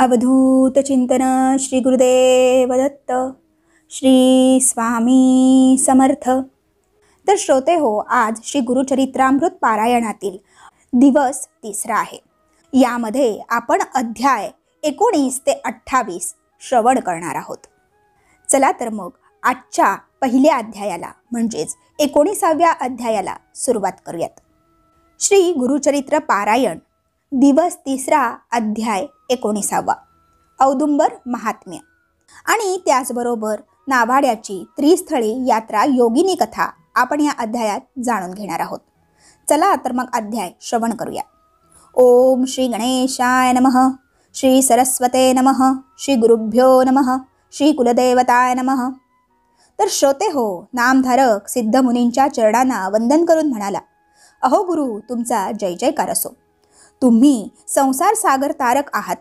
अवधूत चिंतन श्री गुरुदेव दत्त, श्री स्वामी समर्थ। तर श्रोते हो, आज श्री गुरुचरित्रामृत पारायणातील दिवस 3 आहे। यामध्ये आपण अध्याय 19 ते 28 श्रवण करणार आहोत। चला तर मग आजच्या पहिल्या अध्यायाला म्हणजेच 19व्या अध्यायाला सुरुवात करूयात। श्री गुरुचरित्र पारायण दिवस 3 अध्याय 19वा औदुंबर महात्म्य आणि त्याचबरोबर नावाड्याची त्रिस्थळी यात्रा योगिनी कथा आपण या अध्यायात जाणून घेणार आहोत। चला तर मग अध्याय श्रवण करूया। ओम श्री गणेशाय नमः, श्री सरस्वते नमः, श्री गुरुभ्यो नमः, श्री कुलदेवताय नमः। तर श्रोते हो, नामधारक सिद्ध मुनींच्या चरणांना वंदन करून म्हणाला, अहो गुरु, तुमचा जय जयकार असो। तुम्ही संसार सागर तारक आहात।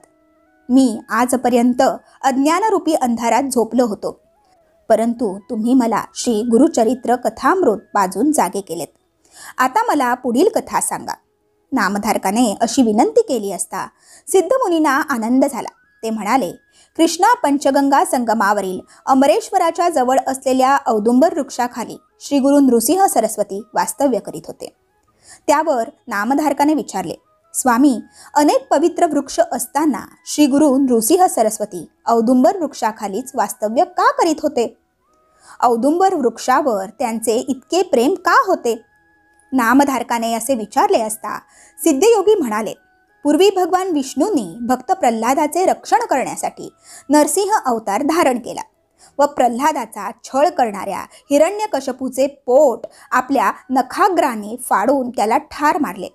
मी आजपर्यंत अज्ञानरूपी अंधारात झोपलो होतो, परंतु तुम्ही मला श्री गुरुचरित्र कथामृत पाजून जागे केलेत। आता मला पुढील कथा सांगा। नामधारकाने अशी विनंती केली असता सिद्ध मुनींना आनंद झाला। ते म्हणाले, कृष्णा पंचगंगा संगमावरील अमरेश्वराच्या जवळ असलेल्या औदुंबर वृक्षाखाली श्री गुरु नृसिंह सरस्वती वास्तव्य करीत होते। त्यावर नामधारकाने विचारले, स्वामी, अनेक पवित्र वृक्ष असताना श्री गुरु नृसिंह सरस्वती औदुंबर वृक्षाखालीच वास्तव्य का करीत होते? औदुंबर वृक्षावर त्यांचे इतके प्रेम का होते? नामधारकाने असे विचारले असता सिद्धयोगी म्हणाले, पूर्वी भगवान विष्णूंनी भक्त प्रल्हादाचे रक्षण करण्यासाठी नरसिंह अवतार धारण केला व प्रल्हादाचा छळ करणाऱ्या हिरण्यकश्यपूचे पोट आपल्या नखाग्राने फाडून त्याला ठार मारले।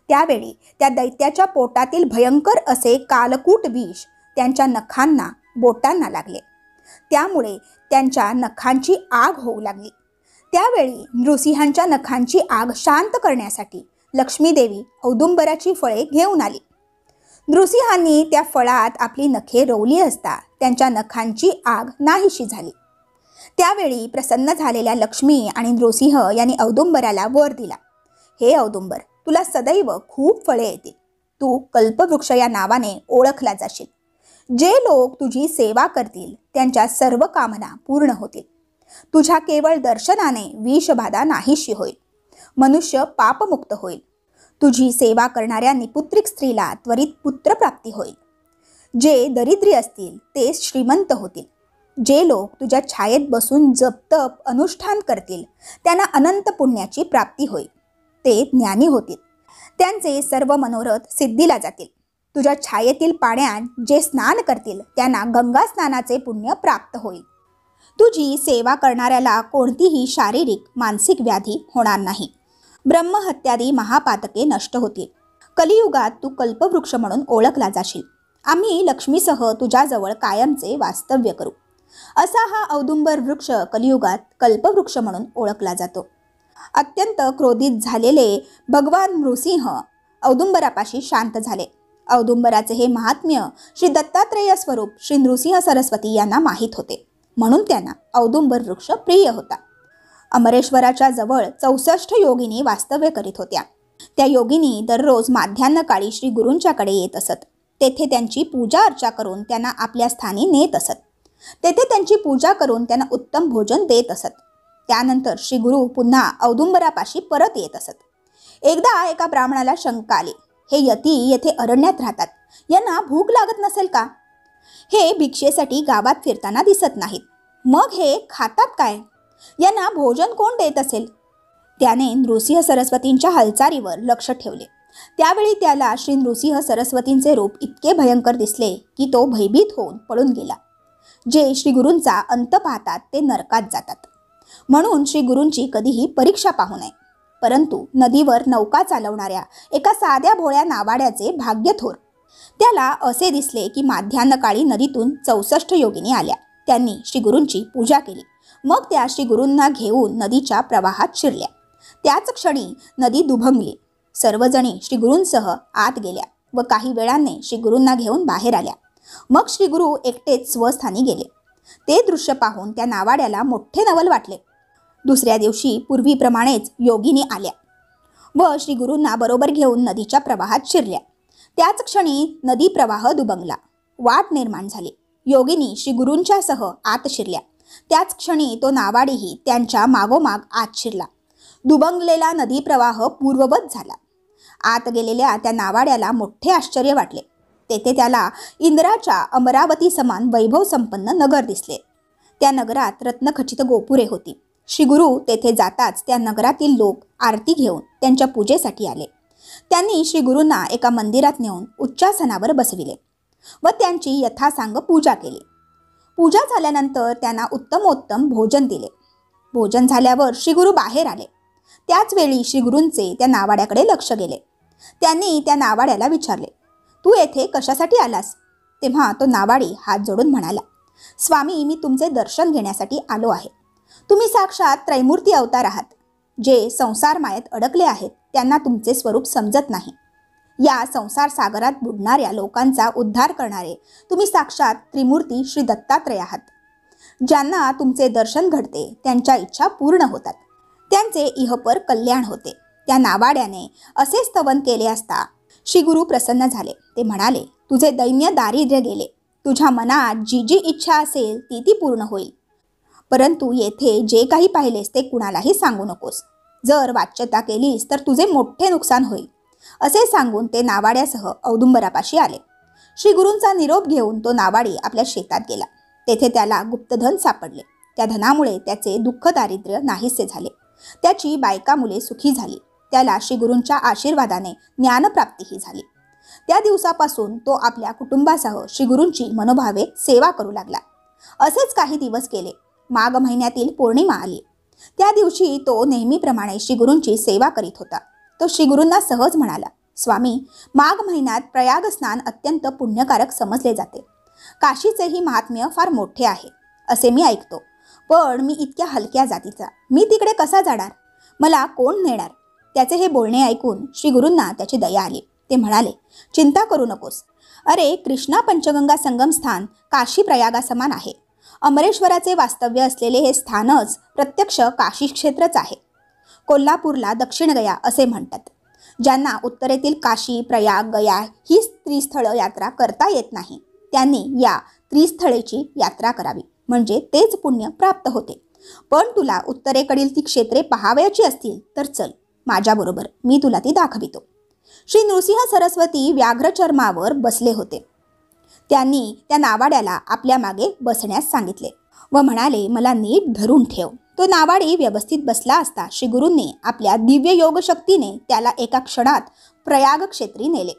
त्यावेळी त्या दैत्याच्या पोटातील भयंकर असे कालकूट विष त्यांच्या नखांना बोटांना लागले। त्यामुळे त्यांच्या नखांची आग होऊ लागली। त्यावेळी नृसिंहांच्या नखांची आग शांत करण्यासाठी लक्ष्मी देवी औदुंबराची फळे घेऊन आली। नृसिंहांनी त्या फळात आपली नखे रोवली असता त्यांच्या नखांची आग नाहीशी झाली। त्यावेळी प्रसन्न झालेल्या लक्ष्मी आणि नृसिंह यांनी औदुंबराला वर दिला, हे औदुंबर, तुला सदैव खूप फळे येतील। तू कल्पवृक्ष या नावाने ओळखला जाशील। जे लोक तुझी सेवा करतील त्यांच्या सर्व कामना पूर्ण होतील। तुझ्या केवळ दर्शनाने विषबाधा नाहीशी होईल। मनुष्य पापमुक्त होईल। तुझी सेवा करणाऱ्या निपुत्रिक स्त्रीला त्वरित पुत्रप्राप्ती होईल। जे दरिद्री असतील ते श्रीमंत होतील। जे लोक तुझ्या छायेत बसून जपतप अनुष्ठान करतील त्यांना अनंत पुण्याची प्राप्ती होईल। ते ज्ञानी होतील। त्यांचे सर्व मनोरथ सिद्धीला जातील। तुझ्या छायेतील पाण्यात जे स्नान करतील त्यांना गंगा स्नानाचे पुण्य प्राप्त होईल। तुझी सेवा करणाऱ्याला कोणतीही शारीरिक मानसिक व्याधी होणार नाही। ब्रह्महत्यादी महापातके नष्ट होतील। कलियुगात तू कल्पवृक्ष म्हणून ओळखला जाशील। आम्ही लक्ष्मीसह तुझ्याजवळ कायमचे वास्तव्य करू। असा हा औदुंबर वृक्ष कलियुगात कल्पवृक्ष म्हणून ओळखला जातो। अत्यंत क्रोधित झालेले भगवान नृसिंह औदुंबरापाशी शांत झाले। औदुंबराचे हे महात्म्य श्री दत्तात्रेय स्वरूप श्री नृसिंह सरस्वती यांना माहीत होते, म्हणून त्यांना औदुंबर वृक्ष प्रिय होता। अमरेश्वराच्या जवळ 64 योगिनी वास्तव्य करीत होत्या। त्या योगिनी दररोज माध्यान्हकाळी श्री गुरूंच्याकडे येत असत। तेथे त्यांची पूजा अर्चा करून त्यांना आपल्या स्थानी नेत असत। तेथे त्यांची पूजा करून त्यांना उत्तम भोजन देत असत। त्यानंतर श्री गुरु पुन्हा औदुंबरापाशी परत येत असत। एकदा एका ब्राह्मणाला शंका आली, हे यती येथे अरण्यात राहतात, यांना भूक लागत नसेल का? हे भिक्षेसाठी गावात फिरताना दिसत नाहीत, मग हे खातात काय? यांना भोजन कोण देत असेल? त्याने नृसिंह सरस्वतींच्या हालचालीवर लक्ष ठेवले। त्यावेळी त्याला श्री नृसिंह सरस्वतींचे रूप इतके भयंकर दिसले की तो भयभीत होऊन पळून गेला। जे श्री गुरूंचा अंत पाहतात ते नरकात जातात, म्हणून श्री गुरूंची कधीही परीक्षा पाहू नये। परंतु नदीवर नौका चालवणाऱ्या एका साध्या भोळ्या नावाड्याचे भाग्य थोर। त्याला असे दिसले की माध्यान्हकाळी नदीतून 64 योगिनी आल्या। त्यांनी श्री गुरूंची पूजा केली। मग त्या श्री गुरूंना घेऊन नदीच्या प्रवाहात शिरल्या। त्याच क्षणी नदी दुभंगली। सर्वजणी श्री गुरूंसह आत गेल्या व काही वेळाने श्री गुरूंना घेऊन बाहेर आल्या। मग श्री गुरु एकटेच स्वस्थानी गेले। ते दृश्य पाहून त्या नावाड्याला मोठे नवल वाटले। दुसऱ्या दिवशी पूर्वीप्रमाणेच योगिनी आल्या व श्री गुरूंना बरोबर घेऊन नदीच्या प्रवाहात शिरल्या। त्याच क्षणी नदी प्रवाह दुबंगला वाट निर्माण झाली. योगिनी श्री गुरूंच्या सह आत शिरल्या. त्याच क्षणी तो नावाडीही त्यांच्या मागोमाग आत शिरला. दुबंगलेला नदी प्रवाह पूर्ववत झाला. आत गेलेल्या त्या नावाड्याला मोठे आश्चर्य वाटले. तेथे त्याला इंद्राच्या अमरावती समान वैभव संपन्न नगर दिसले. त्या नगरात रत्नखचित गोपुरे होती. श्री गुरु तेथे जाताच त्या नगरातील लोक आरती घेऊन त्यांच्या पूजेसाठी आले. त्यांनी श्री गुरूंना एका मंदिरात नेऊन उच्चासनावर बसविले व त्यांची यथासांग पूजा केली. पूजा झाल्यानंतर त्यांना उत्तमोत्तम भोजन दिले. भोजन झाल्यावर श्री गुरु बाहेर आले. त्याच वेळी श्री गुरूंचे त्या नावाड्याकडे लक्ष गेले. त्यांनी त्या नावाड्याला विचारले, तू येथे कशासाठी आलास? तेव्हा तो नावाडी हात जोडून म्हणाला, स्वामी, मी तुमचे दर्शन घेण्यासाठी आलो आहे. तुम्ही साक्षात त्रैमूर्ती अवतार आहात. जे संसार मायेत अडकले आहेत त्यांना तुमचे स्वरूप समजत नाही. या संसार सागरात बुडणाऱ्या लोकांचा उद्धार करणारे तुम्ही साक्षात त्रिमूर्ती श्री दत्तात्रय आहात. ज्यांना तुमचे दर्शन घडते त्यांच्या इच्छा पूर्ण होतात, त्यांचे इहपर कल्याण होते. त्या नावाड्याने असे स्तवन केले असता श्री गुरु प्रसन्न झाले. ते म्हणाले, तुझे दैन्य दारिद्र्य गेले. तुझ्या मनात जी जी इच्छा असेल ती ती पूर्ण होईल. परंतु येथे जे काही पाहिलेस ते कुणालाही सांगू नकोस. जर वाच्यता केलीस तर तुझे मोठे नुकसान होईल. असे सांगून ते नावाड्यासह औदुंबरापाशी आले. श्री गुरूंचा निरोप घेऊन तो नावाडी आपल्या शेतात गेला. तेथे त्याला गुप्तधन सापडले. त्या धनामुळे त्याचे दुःख दारिद्र्य नाहीसे झाले. त्याची बायका मुले सुखी झाली. त्याला श्री गुरूंच्या आशीर्वादाने ज्ञानप्राप्तीही झाली. त्या दिवसापासून तो आपल्या कुटुंबासह श्री गुरूंची मनोभावे सेवा करू लागला. असेच काही दिवस गेले. माघ महिन्यातील पौर्णिमा आली. त्या दिवशी तो नेहमीप्रमाणे श्री गुरूंची सेवा करीत होता. तो श्री गुरूंना सहज म्हणाला, स्वामी, माघ महिन्यात प्रयाग स्नान अत्यंत पुण्यकारक समजले जाते. काशीचेही महात्म्य फार मोठे आहे असे मी ऐकतो. पण मी इतक्या हलक्या जातीचा, मी तिकडे कसा जाणार? मला कोण नेणार? त्याचे हे बोलणे ऐकून श्री गुरूंना त्याची दया आली. ते म्हणाले, चिंता करू नकोस. अरे, कृष्णा पंचगंगा संगम स्थान काशी प्रयागासमान आहे. अमरेश्वराचे वास्तव्य असलेले हे स्थानच प्रत्यक्ष काशी क्षेत्रच आहे. कोल्हापूरला दक्षिण गया असे म्हणतात. ज्यांना उत्तरेतील काशी, प्रयाग, गया ही त्रिस्थळ यात्रा करता येत नाही त्यांनी या त्रिस्थळेची यात्रा करावी, म्हणजे तेच पुण्य प्राप्त होते. पण तुला उत्तरेकडील ती क्षेत्रे पाहावयाची असतील तर चल माझ्याबरोबर, मी तुला ती दाखवितो. श्री नृसिंह सरस्वती व्याघ्रचर्मावर बसले होते. त्यांनी त्या नावाड्याला आपल्या मागे बसण्यास सांगितले व म्हणाले, मला नीट धरून ठेव. तो नावाडी व्यवस्थित बसला असता श्री गुरूंनी आपल्या दिव्य योग शक्तीने त्याला एका क्षणात प्रयाग क्षेत्री नेले.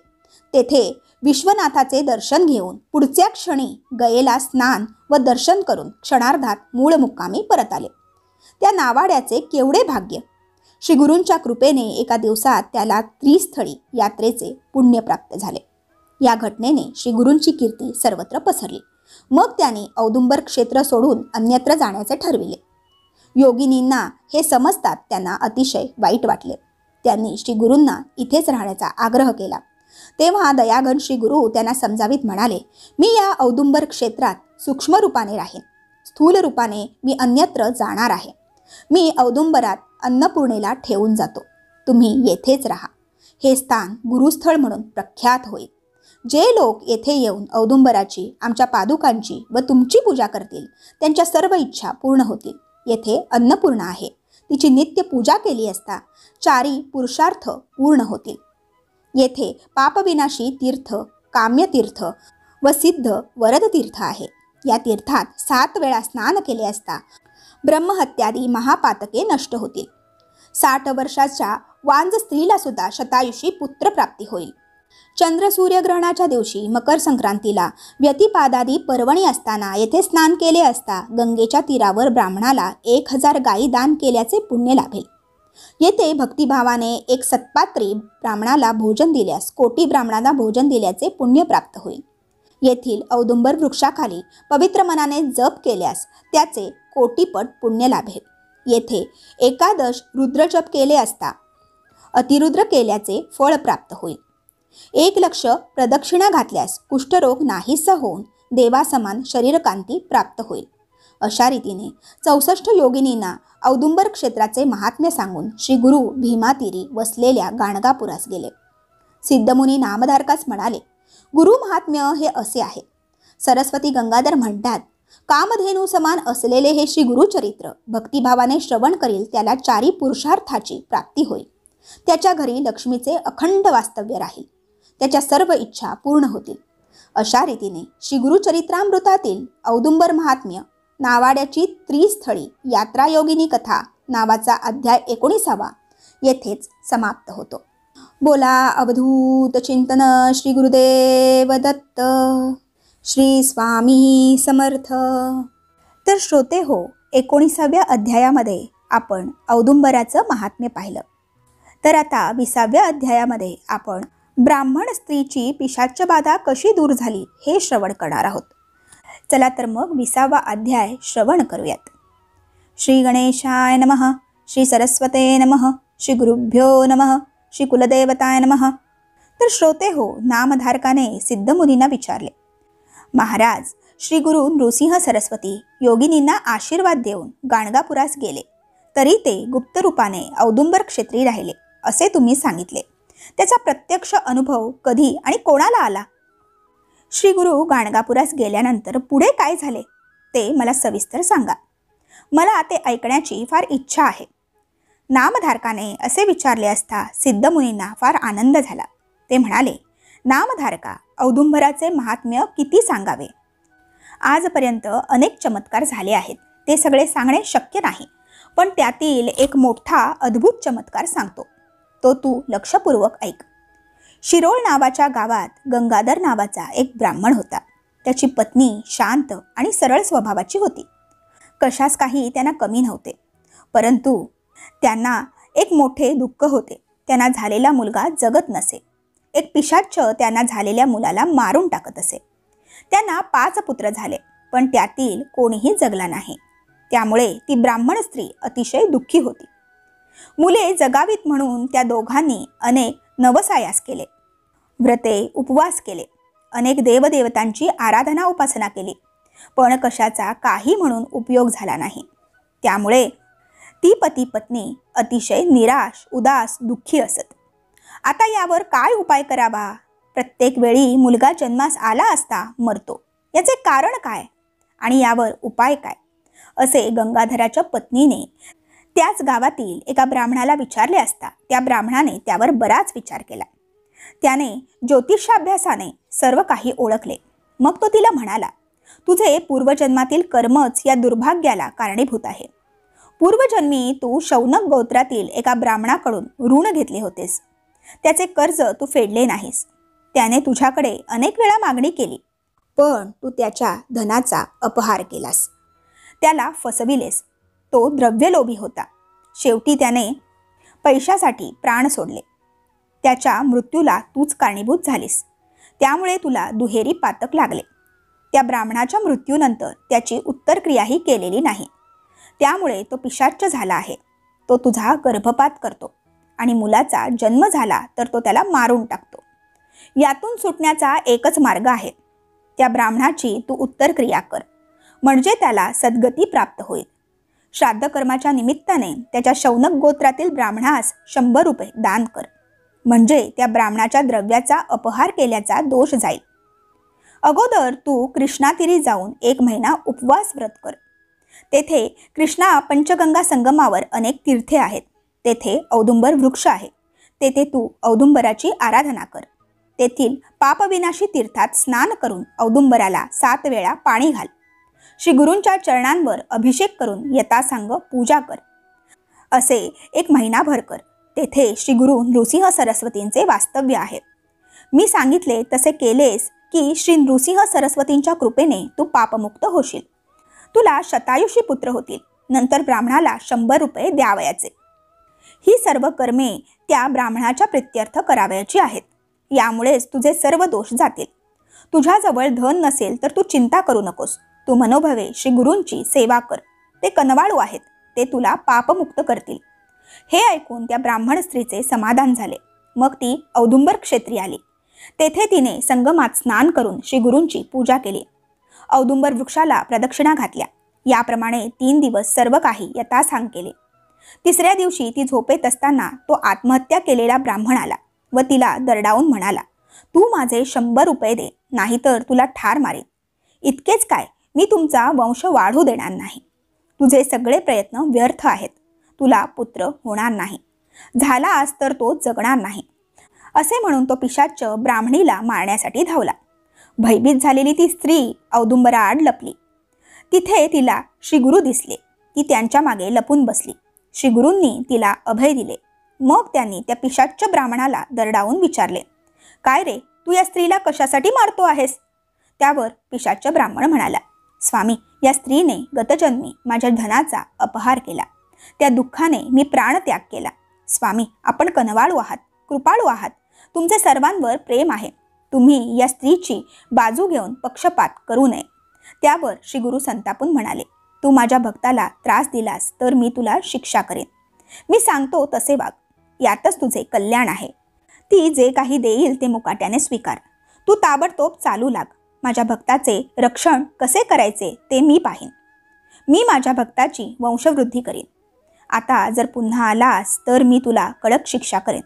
तेथे विश्वनाथाचे दर्शन घेऊन पुढच्या क्षणी गयेला स्नान व दर्शन करून क्षणार्धात मूळ मुक्कामी परत आले. त्या नावाड्याचे केवढे भाग्य! श्री गुरूंच्या कृपेने एका दिवसात त्याला त्रिस्थळी यात्रेचे पुण्य प्राप्त झाले. या घटनेने श्री गुरूंची कीर्ती सर्वत्र पसरली. मग त्यांनी औदुंबर क्षेत्र सोडून अन्यत्र जाण्याचे ठरविले. योगिनींना हे समजतात त्यांना अतिशय वाईट वाटले. त्यांनी श्री गुरूंना इथेच राहण्याचा आग्रह केला. तेव्हा दयाघन श्री गुरु त्यांना समजावीत म्हणाले, मी या औदुंबर क्षेत्रात सूक्ष्म रूपाने राहीन. स्थूल रूपाने मी अन्यत्र जाणार आहे. मी औदुंबरात अन्नपूर्णेला ठेवून जातो. तुम्ही येथेच राहा. हे स्थान गुरुस्थळ म्हणून प्रख्यात होईल. जे लोक येथे येऊन औदुंबराची, आमच्या पादुकांची व तुमची पूजा करतील त्यांच्या सर्व इच्छा पूर्ण होतील. येथे अन्नपूर्णा आहे. तिची नित्य पूजा केली असता चारी पुरुषार्थ पूर्ण होतील. येथे पापविनाशी तीर्थ, काम्यतीर्थ व सिद्ध वरद तीर्थ आहे. या तीर्थात 7 वेळा स्नान केले असता ब्रह्महत्यादी महापातके नष्ट होतील. 60 वर्षाच्या वांज स्त्रीला सुद्धा शतायुषी पुत्रप्राप्ती होईल. चंद्र सूर्यग्रहणाच्या दिवशी मकर संक्रांतीला व्यतिपादादी पर्वणी असताना येथे स्नान केले असता गंगेच्या तीरावर ब्राह्मणाला 1000 गायी दान केल्याचे पुण्य लाभेल. येथे भक्तिभावाने एक सत्पात्री ब्राह्मणाला भोजन दिल्यास कोटी ब्राह्मणांना भोजन दिल्याचे पुण्य प्राप्त होईल. येथील औदुंबर वृक्षाखाली पवित्र मनाने जप केल्यास त्याचे कोटीपट पुण्य लाभेल. येथे 11 रुद्रजप केले असता अतिरुद्र केल्याचे फळ प्राप्त होईल. 1,00,000 प्रदक्षिणा घातल्यास कुष्ठरोग नाहीसा होऊन देवासमान शरीरकांती प्राप्त होईल. अशा रीतीने 64 योगिनींना औदुंबर क्षेत्राचे महात्म्य सांगून श्री गुरु भीमातीरी वसलेल्या गाणगापुरास गेले. सिद्धमुनी नामधारकास म्हणाले, गुरु महात्म्य हे असे आहे. सरस्वती गंगाधर म्हणतात, कामधेनू समान असलेले हे श्री गुरुचरित्र भक्तिभावाने श्रवण करील त्याला चारी पुरुषार्थाची प्राप्ती होईल. त्याच्या घरी लक्ष्मीचे अखंड वास्तव्य राहील. त्याच्या सर्व इच्छा पूर्ण होतील. अशा रीतीने श्री गुरुचरित्रामृतातील औदुंबर महात्म्य नावाड्याची त्रिस्थळी यात्रायोगिनी कथा नावाचा अध्याय 19 येथेच समाप्त होतो. बोला अवधूत चिंतन श्री गुरुदेव दत्त. श्री स्वामी समर्थ. तर श्रोते हो, 19व्या अध्यायामध्ये आपण औदुंबराचं महात्म्य पाहिलं. तर आता 20व्या अध्यायामध्ये आपण ब्राह्मण स्त्रीची पिशाच्यबाधा कशी दूर झाली हे श्रवण करणार आहोत. चला तर मग 20वा अध्याय श्रवण करूयात. श्री गणेशाय नमः. श्री सरस्वते नमः. श्री गुरुभ्यो नमः. श्री कुलदेवताय नमः. तर श्रोते हो, नामधारकाने सिद्धमुनींना विचारले, महाराज, श्री गुरु नृसिंह सरस्वती योगिनींना आशीर्वाद देऊन गाणगापुरास गेले, तरी ते गुप्त रूपाने औदुंबर क्षेत्री राहिले असे तुम्ही सांगितले. त्याचा प्रत्यक्ष अनुभव कधी आणि कोणाला आला? श्री गुरु गाणगापुरास गेल्यानंतर पुढे काय झाले ते मला सविस्तर सांगा. मला ते ऐकण्याची फार इच्छा आहे. नामधारकाने असे विचारले असता सिद्धमुनींना फार आनंद झाला. ते म्हणाले, नामधारका, औदुंबराचे महात्म्य किती सांगावे. आजपर्यंत अनेक चमत्कार झाले आहेत. ते सगळे सांगणे शक्य नाही, पण त्यातील एक मोठा अद्भुत चमत्कार सांगतो. तो तू लक्षपूर्वक ऐक. शिरोळ नावाच्या गावात गंगाधर नावाचा एक ब्राह्मण होता. त्याची पत्नी शांत आणि सरळ स्वभावाची होती. कशास काही त्यांना कमी नव्हते. परंतु त्यांना एक मोठे दुःख होते. त्यांना झालेला मुलगा जगत नसे. एक पिशाच्य त्यांना झालेल्या मुलाला मारून टाकत असे. त्यांना 5 पुत्र झाले, पण त्यातील कोणीही जगला नाही. त्यामुळे ती ब्राह्मण स्त्री अतिशय दुःखी होती. मुले जगावीत म्हणून त्या दोघांनी अनेक नवसायास केले, व्रते उपवास केले, अनेक देवदेवतांची आराधना उपासना केली, पण कशाचा काही म्हणून उपयोग झाला नाही. त्यामुळे ती पती पत्नी अतिशय निराश, उदास, दुःखी असत. आता यावर काय उपाय करावा? प्रत्येक वेळी मुलगा जन्मास आला असता मरतो. याचे कारण काय आणि यावर उपाय काय, असे गंगाधराच्या पत्नीने त्याच गावातील एका ब्राह्मणाला विचारले असता त्या ब्राह्मणाने त्यावर बराच विचार केला. त्याने ज्योतिषाभ्यासाने सर्व काही ओळखले. मग तो तिला म्हणाला, तुझे पूर्वजन्मातील कर्मच या दुर्भाग्याला कारणीभूत आहे. पूर्वजन्मी तू शौनक गोत्रातील एका ब्राह्मणाकडून ऋण घेतले होतेस. त्याचे कर्ज तू फेडले नाहीस. त्याने तुझ्याकडे अनेक वेळा मागणी केली, पण तू त्याच्या धनाचा अपहार केलास. त्याला फसविलेस. तो द्रव्यलोभी होता. शेवटी त्याने पैशासाठी प्राण सोडले. त्याच्या मृत्यूला तूच कारणीभूत झालीस. त्यामुळे तुला दुहेरी पातक लागले. त्या ब्राह्मणाच्या मृत्यूनंतर त्याची उत्तरक्रियाही केलेली नाही. त्यामुळे तो पिशाच्य झाला आहे. तो तुझा गर्भपात करतो आणि मुलाचा जन्म झाला तर तो त्याला मारून टाकतो. यातून सुटण्याचा एकच मार्ग आहे. त्या ब्राह्मणाची तू उत्तरक्रिया कर, म्हणजे त्याला सद्गती प्राप्त होईल. श्राद्धकर्माच्या निमित्ताने त्याच्या शौनक गोत्रातील ब्राह्मणास 100 रुपये दान कर, म्हणजे त्या ब्राह्मणाच्या द्रव्याचा अपहार केल्याचा दोष जाईल. अगोदर तू कृष्णातीरी जाऊन 1 महिना उपवास व्रत कर. तेथे कृष्णा पंचगंगा संगमावर अनेक तीर्थे आहेत. तेथे औदुंबर वृक्ष आहे. तेथे तू औदुंबराची आराधना कर. तेथील पापविनाशी तीर्थात स्नान करून औदुंबराला 7 वेळा पाणी घाल. श्री गुरूंच्या चरणांवर अभिषेक करून यथासांग पूजा कर. असे 1 महिनाभर कर. तेथे श्री गुरु नृसिंह सरस्वतींचे वास्तव्य आहे. मी सांगितले तसे केलेस की श्री नृसिंह सरस्वतींच्या कृपेने तू पापमुक्त होशील. तुला शतायुषी पुत्र होतील. नंतर ब्राह्मणाला 100 रुपये द्यावयाचे. ही सर्व कर्मे त्या ब्राह्मणाच्या प्रित्यर्थ करावयाची आहेत. यामुळेच तुझे सर्व दोष जातील. तुझ्याजवळ धन नसेल तर तू चिंता करू नकोस. तू मनोभवे श्री गुरूंची सेवा कर. ते कनवाळू आहेत. ते तुला पापमुक्त करतील. हे ऐकून त्या ब्राह्मण स्त्रीचे समाधान झाले. मग ती औदुंबर क्षेत्री आली. तेथे तिने संगमात स्नान करून श्री गुरूंची पूजा केली. औदुंबर वृक्षाला प्रदक्षिणा घातल्या. याप्रमाणे 3 दिवस सर्व काही यथासांग केले. 3ऱ्या दिवशी ती झोपेत असताना तो आत्महत्या केलेला ब्राह्मण आला व तिला दरडावून म्हणाला, तू माझे 100 रुपये दे, नाहीतर तुला ठार मारेन. इतकेच काय, मी तुमचा वंश वाढू देणार नाही. तुझे सगळे प्रयत्न व्यर्थ आहेत. तुला पुत्र होणार नाही. झालास तर तो जगणार नाही. असे म्हणून तो पिशाच्च ब्राह्मणीला मारण्यासाठी धावला. भयभीत झालेली ती स्त्री औदुंबराआड लपली. तिथे तिला श्री गुरु दिसले. ती त्यांच्या मागे लपून बसली. श्री गुरूंनी तिला अभय दिले. मग त्यांनी त्या पिशाच्च ब्राह्मणाला दरडावून विचारले, काय रे, तू या स्त्रीला कशासाठी मारतो आहेस? त्यावर पिशाच्च ब्राह्मण म्हणाला, स्वामी, या स्त्रीने गतजन्मी माझ्या धनाचा अपहार केला. त्या दुःखाने मी प्राणत्याग केला. स्वामी, आपण कनवाळू आहात, कृपाळू आहात. तुमचे सर्वांवर प्रेम आहे. तुम्ही या स्त्रीची बाजू घेऊन पक्षपात करू नये. त्यावर श्री गुरु संतापून म्हणाले, तू माझ्या भक्ताला त्रास दिलास तर मी तुला शिक्षा करेन. मी सांगतो तसे वाग. यातच तुझे कल्याण आहे. ती जे काही देईल ते मुकाट्याने स्वीकार. तू ताबडतोब चालू लाग. माझ्या भक्ताचे रक्षण कसे करायचे ते मी पाहीन. मी माझ्या भक्ताची वंशवृद्धी करीन. आता जर पुन्हा आलास तर मी तुला कडक शिक्षा करेन.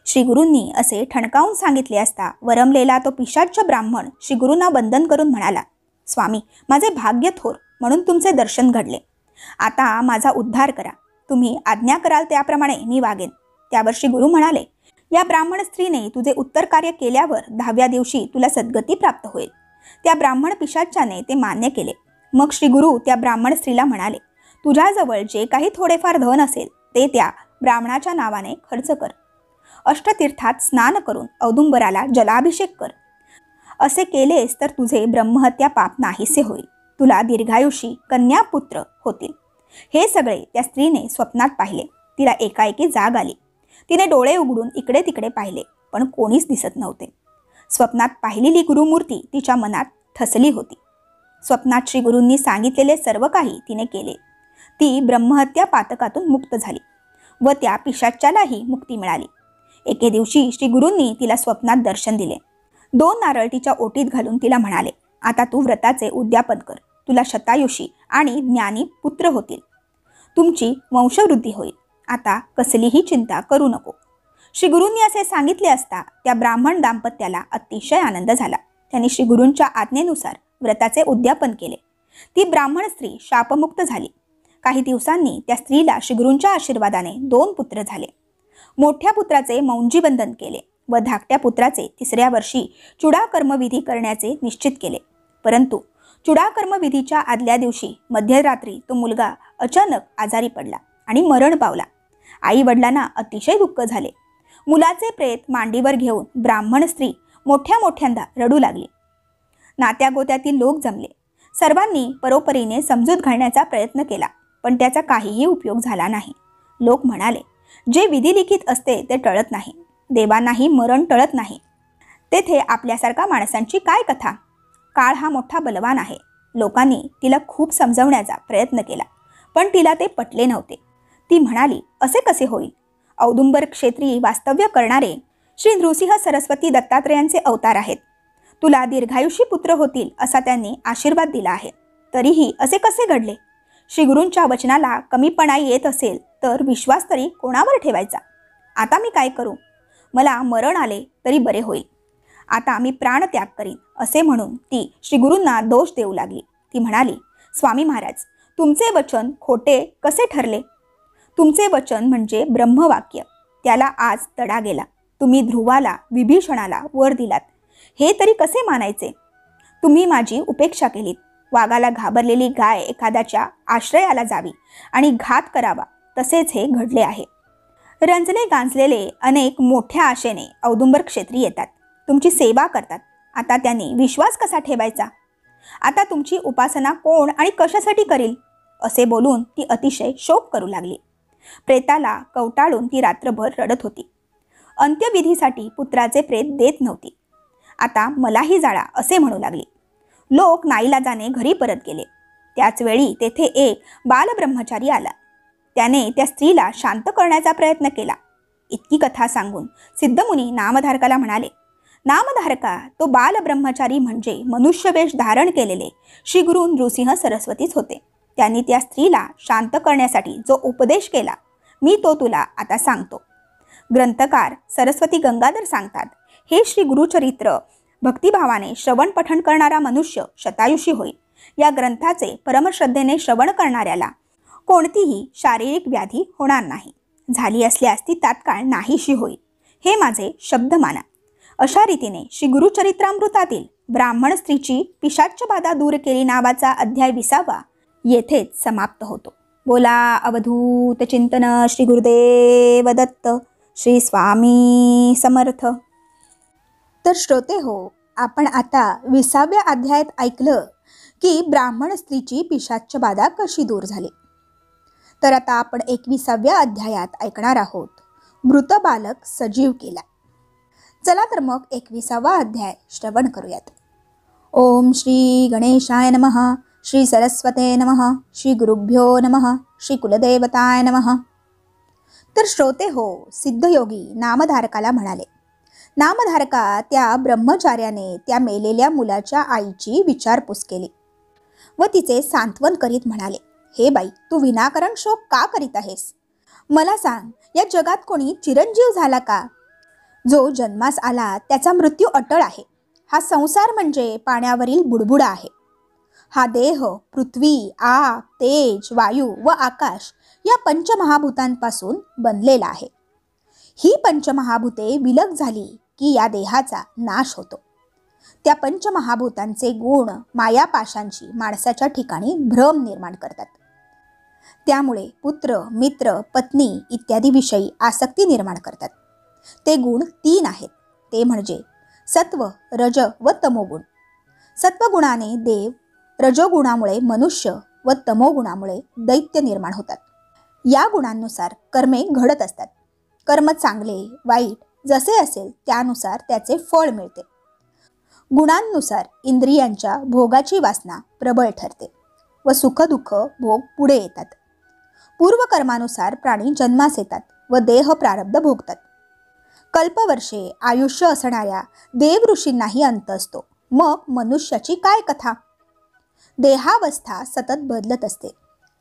श्री गुरूंनी असे ठणकावून सांगितले असता वरमलेला तो पिशाच्च ब्राह्मण श्री गुरूंना वंदन करून म्हणाला, स्वामी, माझे भाग्य थोर म्हणून तुमचे दर्शन घडले. आता माझा उद्धार करा. तुम्ही आज्ञा कराल त्याप्रमाणे मी वागेन. त्यावर श्री गुरु म्हणाले, या ब्राह्मण स्त्रीने तुझे उत्तर कार्य केल्यावर 10व्या दिवशी तुला सद्गती प्राप्त होईल. त्या ब्राह्मण पिशाच्याने ते मान्य केले. मग श्री गुरु त्या ब्राह्मण स्त्रीला म्हणाले, तुझ्याजवळ जे काही थोडेफार धन असेल ते त्या ब्राह्मणाच्या नावाने खर्च कर. अष्टतीर्थात स्नान करून औदुंबराला जलाभिषेक कर. असे केलेस तर तुझे ब्रह्महत्या पाप नाहीसे होईल. तुला दीर्घायुषी कन्यापुत्र होतील. हे सगळे त्या स्त्रीने स्वप्नात पाहिले. तिला एकाएकी जाग आली. तिने डोळे उघडून इकडे तिकडे पाहिले, पण कोणीच दिसत नव्हते. स्वप्नात पाहिलेली गुरुमूर्ती तिच्या मनात ठसली होती. स्वप्नात श्री गुरूंनी सांगितलेले सर्व काही तिने केले. ती ब्रह्महत्या पातकातून मुक्त झाली व त्या पिशाच्यालाही मुक्ती मिळाली. एके दिवशी श्री गुरूंनी तिला स्वप्नात दर्शन दिले. 2 नारळ तिच्या ओटीत घालून तिला म्हणाले, आता तू व्रताचे उद्यापन कर. तुला शतायुषी आणि ज्ञानी पुत्र होतील. तुमची वंशवृद्धी होईल. आता कसलीही चिंता करू नको. श्री गुरूंनी असे सांगितले असता त्या ब्राह्मण दाम्पत्याला अतिशय आनंद झाला. त्यांनी श्री गुरूंच्या आज्ञेनुसार व्रताचे उद्यापन केले. ती ब्राह्मण स्त्री शापमुक्त झाली. काही दिवसांनी त्या स्त्रीला श्री गुरूंच्या आशीर्वादाने 2 पुत्र झाले. मोठ्या पुत्राचे मौंजीबंधन केले व धाकट्या पुत्राचे 3ऱ्या वर्षी चुडाकर्मविधी करण्याचे निश्चित केले. परंतु चुडाकर्मविधीच्या आदल्या दिवशी मध्यरात्री तो मुलगा अचानक आजारी पडला आणि मरण पावला. आई वडिलांना अतिशय दुःख झाले. मुलाचे प्रेत मांडीवर घेऊन ब्राह्मण स्त्री मोठ्या मोठ्यांदा रडू लागली. नात्यागोत्यातील लोक जमले. सर्वांनी परोपरीने समजूत घालण्याचा प्रयत्न केला, पण त्याचा काहीही उपयोग झाला नाही. लोक म्हणाले, जे विधिलिखित असते ते टळत नाही. देवांनाही मरण टळत नाही. तेथे आपल्यासारखा माणसांची काय कथा? काळ हा मोठा बलवान आहे. लोकांनी तिला खूप समजवण्याचा प्रयत्न केला, पण तिला ते पटले नव्हते. ती म्हणाली, असे कसे होईल? औदुंबर क्षेत्री वास्तव्य करणारे श्री नृसिंह सरस्वती दत्तात्रेयांचे अवतार आहेत. तुला दीर्घायुषी पुत्र होतील असा त्यांनी आशीर्वाद दिला आहे. तरीही असे कसे घडले? श्री गुरूंच्या वचनाला कमीपणा येत असेल तर विश्वास तरी कोणावर ठेवायचा? आता मी काय करू? मला मरण आले तरी बरे होईल. आता मी प्राणत्याग करीन. असे म्हणून ती श्री गुरूंना दोष देऊ लागली. ती म्हणाली, स्वामी महाराज, तुमचे वचन खोटे कसे ठरले? तुमचे वचन म्हणजे ब्रह्मवाक्य. त्याला आज तडा गेला. तुम्ही ध्रुवाला, विभीषणाला वर दिलात. हे तरी कसे मानायचे? तुम्ही माझी उपेक्षा केलीत. वाघाला घाबरलेली गाय एखाद्याच्या आश्रयाला जावी आणि घात करावा, तसेच हे घडले आहे. रंजले गांजलेले अनेक मोठ्या आशेने औदुंबर क्षेत्री येतात. तुमची सेवा करतात. आता त्यांनी विश्वास कसा ठेवायचा? आता तुमची उपासना कोण आणि कशासाठी करील? असे बोलून ती अतिशय शोक करू लागली. प्रेताला कवटाळून ती रात्रभर रडत होती. अंत्यविधीसाठी पुत्राचे प्रेत देत नव्हती. आता मलाही जाळा असे म्हणू लागली. लोक नाईलाजाने घरी परत गेले. त्याच वेळी तेथे एक बालब्रह्मचारी आला. त्याने त्या स्त्रीला शांत करण्याचा प्रयत्न केला. इतकी कथा सांगून सिद्धमुनी नामधारकाला म्हणाले, नामधारका, तो बालब्रह्मचारी म्हणजे मनुष्यवेश धारण केलेले श्री गुरु नृसिंह सरस्वतीच होते. त्यांनी त्या स्त्रीला शांत करण्यासाठी जो उपदेश केला, मी तो तुला आता सांगतो. ग्रंथकार सरस्वती गंगाधर सांगतात, हे श्री गुरुचरित्र भक्तिभावाने श्रवण पठण करणारा मनुष्य शतायुषी होईल. या ग्रंथाचे परमश्रद्धेने श्रवण करणाऱ्याला कोणतीही शारीरिक व्याधी होणार नाही. झाली असल्यास ती तात्काळ नाहीशी होईल. हे माझे शब्द माना. अशा रीतीने श्री गुरुचरित्रामृतातील ब्राह्मण स्त्रीची पिशाच्य बाधा दूर केली नावाचा अध्याय 20 येथेच समाप्त होतो. बोला अवधूत चिंतन श्री गुरुदेव दत्त. श्री स्वामी समर्थ. तर श्रोते हो, आपण आता 20व्या अध्यायात ऐकलं की ब्राह्मण स्त्रीची पिशाच्य बाधा कशी दूर झाली. तर आता आपण 21व्या अध्यायात ऐकणार आहोत मृत बालक सजीव केला. चला तर मग 21वा अध्याय श्रवण करूयात. ओम श्री गणेशाय नमः. श्री सरस्वते नमः. श्री गुरुभ्यो नमः. श्री कुलदेवताय नमः. तर श्रोते हो, सिद्धयोगी नामधारकाला म्हणाले. नामधारका त्या ब्रह्मचार्याने त्या मेलेल्या मुलाच्या आईची विचारपूस केली व तिचे सांत्वन करीत म्हणाले, हे बाई, तू विनाकारण शोक का करीत आहेस? मला सांग, या जगात कोणी चिरंजीव झाला का? जो जन्मास आला त्याचा मृत्यू अटळ आहे. हा संसार म्हणजे पाण्यावरील बुडबुडा आहे. हा देह पृथ्वी, आग, तेज, वायू व आकाश या पंचमहाभूतांपासून बनलेला आहे. ही पंचमहाभूते विलग झाली की या देहाचा नाश होतो. त्या पंचमहाभूतांचे गुण मायापाशांची माणसाच्या ठिकाणी भ्रम निर्माण करतात. त्यामुळे पुत्र, मित्र, पत्नी इत्यादी विषयी आसक्ती निर्माण करतात. ते गुण 3 आहेत. ते म्हणजे सत्व, रज व तमोगुण. सत्वगुणाने देव, रजोगुणामुळे मनुष्य व तमोगुणामुळे दैत्य निर्माण होतात. या गुणांनुसार कर्मे घडत असतात. कर्म चांगले वाईट जसे असेल त्यानुसार त्याचे फळ मिळते. गुणांनुसार इंद्रियांच्या भोगाची वासना प्रबळ ठरते व सुखदुःख भोग पुढे येतात. पूर्वकर्मानुसार प्राणी जन्मास येतात व देह प्रारब्ध भोगतात. कल्पवर्षे आयुष्य असणाऱ्या देव ऋषींनाही अंत असतो. मग मनुष्याची काय कथा? देहावस्था सतत बदलत असते.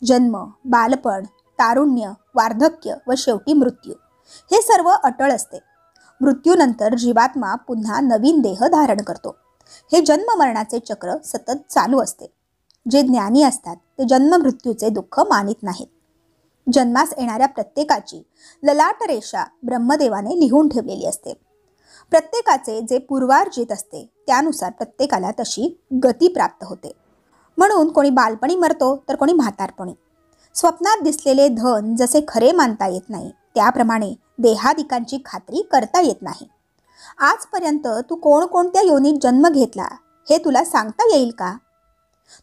जन्म, बालपण, तारुण्य, वार्धक्य व शेवटी मृत्यू हे सर्व अटळ असते. मृत्यूनंतर जीवात्मा पुन्हा नवीन देह धारण करतो. हे जन्म मरणाचे चक्र सतत चालू असते. जे ज्ञानी असतात ते जन्म मृत्यूचे दुःख मानित नाहीत. जन्मास येणाऱ्या प्रत्येकाची ललाट रेषा ब्रह्मदेवाने लिहून ठेवलेली असते. प्रत्येकाचे जे पूर्वार्जित असते त्यानुसार प्रत्येकाला तशी गती प्राप्त होते. म्हणून कोणी बालपणी मरतो तर कोणी म्हातारपणी. स्वप्नात दिसलेले धन जसे खरे मानता येत नाही त्याप्रमाणे देहादिकांची खात्री करता येत नाही. आजपर्यंत तू कोणकोणत्या योनीत जन्म घेतला हे तुला सांगता येईल का?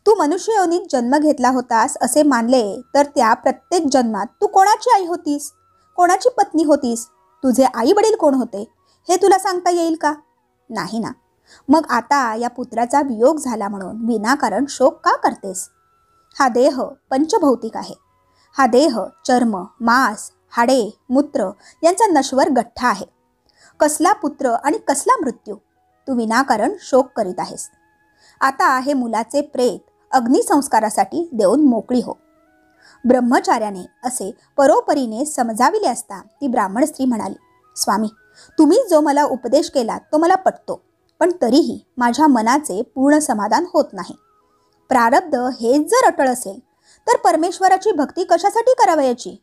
तू मनुष्य योनीत जन्म घेतला होतास असे मानले तर त्या प्रत्येक जन्मात तू कोणाची आई होतीस, कोणाची पत्नी होतीस, तुझे आई वडील कोण होते हे तुला सांगता येईल का? नाही ना. मग आता या पुत्राचा वियोग झाला म्हणून विनाकारण शोक का करतेस? हा देह पंचभौतिक आहे. हा देह चर्म, मांस, हाडे, मूत्र यांचा नश्वर गठ्ठा आहे. कसला पुत्र आणि कसला मृत्यू? तू विनाकारण शोक करीत आहेस. आता हे मुलाचे प्रेत अग्निसंस्कारासाठी देऊन मोकळी हो. ब्रह्मचार्याने असे परोपरीने समजाविले असता ती ब्राह्मण स्त्री म्हणाली, स्वामी, तुम्ही जो मला उपदेश केला तो मला पटतो, पण तरीही माझ्या मनाचे पूर्ण समाधान होत नाही. प्रारब्ध हेच जर अटळ असेल तर परमेश्वराची भक्ती कशासाठी करावयाची?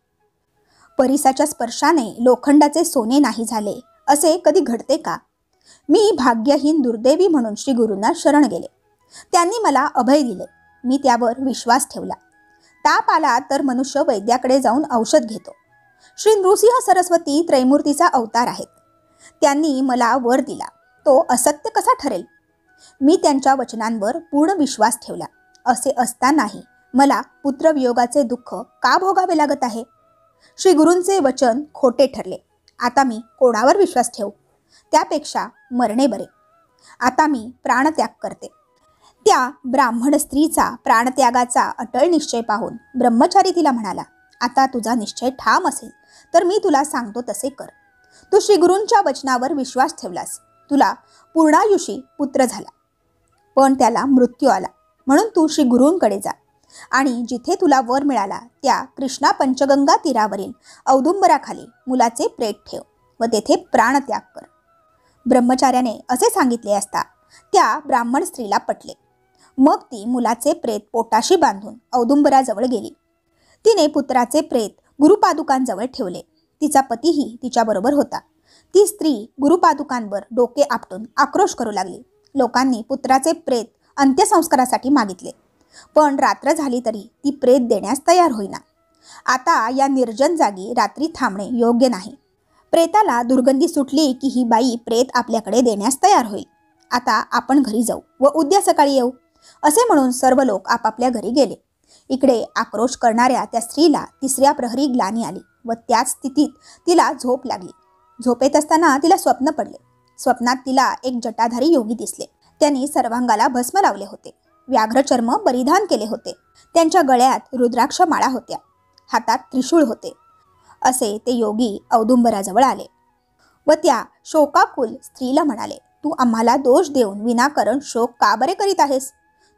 परिसाच्या स्पर्शाने लोखंडाचे सोने नाही झाले असे कधी घडते का? मी भाग्यहीन दुर्दैवी म्हणून श्री गुरूंना शरण गेले. त्यांनी मला अभय दिले. मी त्यावर विश्वास ठेवला. ताप आला तर मनुष्य वैद्याकडे जाऊन औषध घेतो. श्री नृसिंह सरस्वती त्रैमूर्तीचा अवतार आहेत. त्यांनी मला वर दिला. तो असत्य कसा ठरेल? मी त्यांच्या वचनांवर पूर्ण विश्वास ठेवला. असे असतानाही मला पुत्रवियोगाचे दुःख का भोगावे लागत आहे? श्री गुरूंचे वचन खोटे ठरले. आता मी कोणावर विश्वास ठेवू? त्यापेक्षा मरणे बरे. आता मी प्राणत्याग करते. त्या ब्राह्मण स्त्रीचा प्राणत्यागाचा अटळ निश्चय पाहून ब्रह्मचारी तिला म्हणाला, आता तुझा निश्चय ठाम असेल तर मी तुला सांगतो तसे कर. तू श्री गुरूंच्या वचनावर विश्वास ठेवलास. तुला पूर्णायुषी पुत्र झाला, पण त्याला मृत्यू आला. म्हणून तू श्री गुरूंकडे जा आणि जिथे तुला वर मिळाला त्या कृष्णा पंचगंगा तीरावरील औदुंबराखाली मुलाचे प्रेत ठेव व तेथे प्राणत्याग कर. ब्रह्मचार्याने असे सांगितले असता त्या ब्राह्मण स्त्रीला पटले. मग ती मुलाचे प्रेत पोटाशी बांधून औदुंबराजवळ गेली. तिने पुत्राचे प्रेत गुरुपादुकांजवळ ठेवले. तिचा पतीही तिच्याबरोबर होता. ती स्त्री गुरुपादुकांवर डोके आपटून आक्रोश करू लागली. लोकांनी पुत्राचे प्रेत अंत्यसंस्कारासाठी मागितले, पण रात्र झाली तरी ती प्रेत देण्यास तयार होईना. आता या निर्जन जागी रात्री थांबणे योग्य नाही. प्रेताला दुर्गंधी सुटली की ही बाई प्रेत आपल्याकडे देण्यास तयार होईल. आता आपण घरी जाऊ व उद्या सकाळी येऊ, असे म्हणून सर्व लोक आपापल्या घरी गेले. इकडे आक्रोश करणाऱ्या त्या स्त्रीला तिसऱ्या प्रहरी ग्लानी आली व त्याच स्थितीत तिला झोप लागली. झोपेत असताना तिला स्वप्न पडले. स्वप्नात तिला एक जटाधारी योगी दिसले. त्यांनी सर्वांगाला भस्म लावले होते. व्याघ्रचर्म परिधान केले होते. त्यांच्या गळ्यात रुद्राक्ष माळा होत्या. हातात त्रिशूळ होते. असे ते योगी औदुंबराजवळ आले व त्या शोकाकुल स्त्रीला म्हणाले, तू आम्हाला दोष देऊन विनाकारण शोक का बरे करीत आहेस?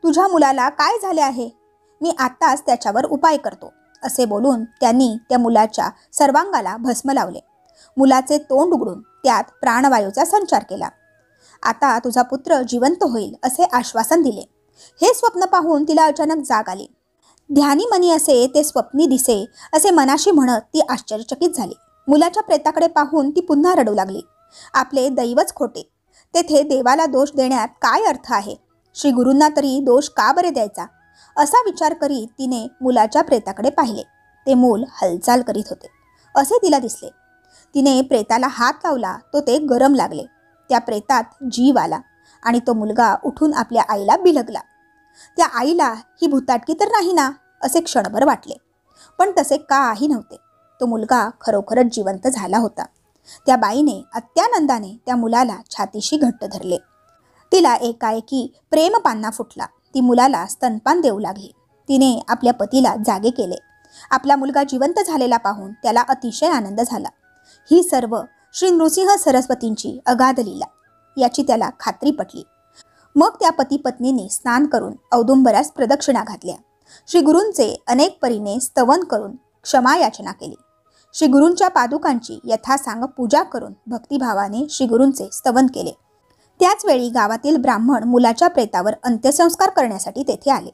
तुझ्या मुलाला काय झाले आहे? मी आत्ताच त्याच्यावर उपाय करतो. असे बोलून त्यांनी त्या मुलाच्या सर्वांगाला भस्म लावले. मुलाचे तोंड उघडून त्यात प्राणवायूचा संचार केला. आता तुझा पुत्र जिवंत होईल असे आश्वासन दिले. हे स्वप्न पाहून तिला अचानक जाग आली. ध्यानी मनी असे ते स्वप्नी दिसे असे मनाशी म्हणत ती आश्चर्यचकित झाली. मुलाच्या प्रेताकडे पाहून ती पुन्हा रडू लागली. आपले दैवच खोटे. तेथे देवाला दोष देण्यात काय अर्थ आहे? श्री गुरूंना तरी दोष का बरे द्यायचा? असा विचार करीत तिने मुलाच्या प्रेताकडे पाहिले. ते मूल हालचाल करीत होते असे तिला दिसले. तिने प्रेताला हात लावला तो ते गरम लागले. त्या प्रेतात जीव आला आणि तो मुलगा उठून आपल्या आईला बिलगला. त्या आईला ही भूताटकी तर नाही ना असे क्षणभर वाटले, पण तसे काही नव्हते. तो मुलगा खरोखरच जिवंत झाला होता. त्या बाईने अत्यानंदाने त्या मुलाला छातीशी घट्ट धरले. तिला एकाएकी प्रेमपान्ना फुटला. ती मुलाला स्तनपान देऊ लागली. तिने आपल्या पतीला जागे केले. आपला मुलगा जिवंत झालेला पाहून त्याला अतिशय आनंद झाला. ही सर्व श्री नृसिंह सरस्वतींची अगाध लीला याची त्याला खात्री पटली. मग त्या पती पत्नीने स्नान करून औदुंबरास प्रदक्षिणा घातल्या. श्री गुरूंचे अनेक परीने स्तवन करून क्षमा याचना केली. श्री गुरूंच्या पादुकांची यथासांग पूजा करून भक्तिभावाने श्री गुरूंचे स्तवन केले. त्याच वेळी गावातील ब्राह्मण मुलाच्या प्रेतावर अंत्यसंस्कार करण्यासाठी तेथे आले.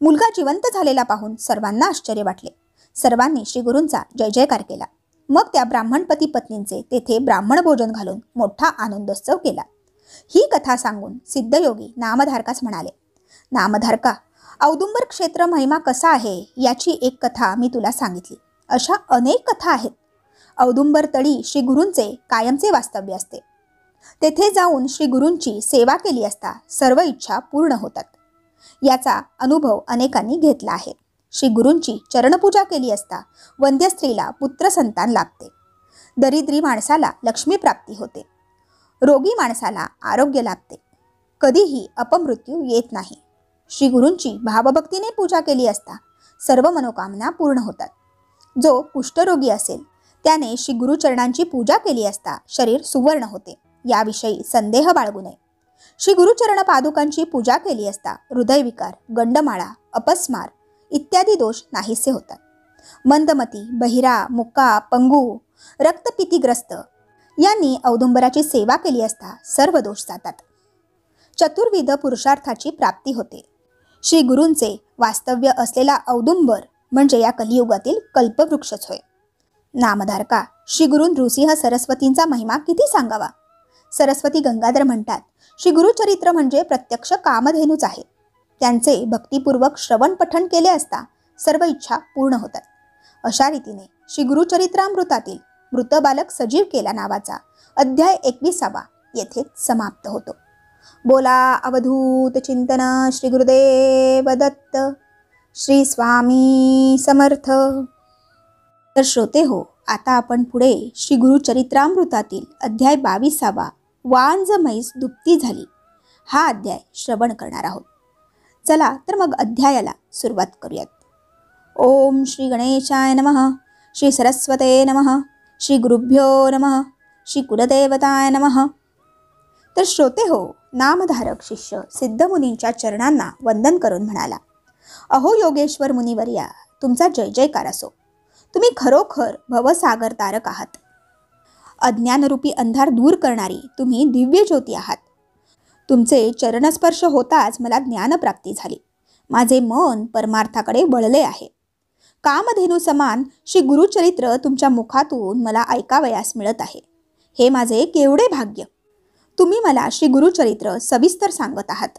मुलगा जिवंत झालेला पाहून सर्वांना आश्चर्य वाटले. सर्वांनी श्री गुरूंचा जय जयकार केला. मग त्या ब्राह्मण पती पत्नींचे तेथे ब्राह्मण भोजन घालून मोठा आनंदोत्सव केला. ही कथा सांगून सिद्धयोगी नामधारकास म्हणाले, नामधारका, औदुंबर क्षेत्र महिमा कसा आहे याची एक कथा मी तुला सांगितली. अशा अनेक कथा आहेत. औदुंबर तळी श्री गुरूंचे कायमचे वास्तव्य असते. तेथे जाऊन श्री गुरूंची सेवा केली असता सर्व इच्छा पूर्ण होतात. याचा अनुभव अनेकांनी घेतला आहे. श्री गुरूंची चरणपूजा केली असता वंद्य स्त्रीला पुत्र संतान लाभते. दरिद्री माणसाला लक्ष्मी प्राप्ती होते. रोगी माणसाला आरोग्य लाभते. कधीही अपमृत्यू येत नाही. श्री गुरूंची भावभक्तीने पूजा केली असता सर्व मनोकामना पूर्ण होतात. जो कुष्ठरोगी असेल त्याने श्री गुरुचरणांची पूजा केली असता शरीर सुवर्ण होते. याविषयी संदेह बाळगू नये. श्री गुरुचरण पादुकांची पूजा केली असता हृदयविकार, गंडमाळा, अपस्मार इत्यादी दोष नाहीसे होतात. मंदमती, बहिरा, मुका, पंगू, रक्तपितीग्रस्त यांनी औदुंबराची सेवा केली असता सर्व दोष जातात. चतुर्विध पुरुषार्थाची प्राप्ती होते. श्री गुरूंचे वास्तव्य असलेला औदुंबर म्हणजे या कलियुगातील कल्पवृक्षच होय. नामधारका, श्री गुरु नृसिंह सरस्वतींचा महिमा किती सांगावा. सरस्वती गंगाधर म्हणतात, श्री गुरुचरित्र म्हणजे प्रत्यक्ष कामधेनूच आहे. त्यांचे भक्तिपूर्वक श्रवण पठण केले असता सर्व इच्छा पूर्ण होतात. अशा रीतीने श्री गुरुचरित्रामृतातील मृत बालक सजीव केला नावाचा अध्याय 21 येथे समाप्त होतो. बोला अवधूत चिंतन श्री गुरुदेव दत्त. श्री स्वामी समर्थ. तर श्रोते हो, आता आपण पुढे श्री गुरुचरित्रामृतातील अध्याय 22 वांज म्हैस दुभती झाली हा अध्याय श्रवण करणार आहोत. चला तर मग अध्यायाला सुरुवात करूयात. ओम श्री गणेशाय नमः. श्री सरस्वते नमः. श्री गुरुभ्यो नमः. श्री कुलदेवताय नमः. तर श्रोते हो, नामधारक शिष्य सिद्धमुनींच्या चरणांना वंदन करून म्हणाला, अहो योगेश्वर मुनिवर्या, तुमचा जय जयकार असो. तुम्ही खरोखर भवसागर तारक आहात. अज्ञानरूपी अंधार दूर करणारी तुम्ही दिव्य ज्योती आहात. तुमचे चरणस्पर्श होताच मला ज्ञानप्राप्ती झाली. माझे मन परमार्थाकडे वळले आहे. कामधेनू समान श्री गुरुचरित्र तुमच्या मुखातून मला ऐकावयास मिळत आहे. हे माझे केवढे भाग्य. तुम्ही मला श्री गुरुचरित्र सविस्तर सांगत आहात.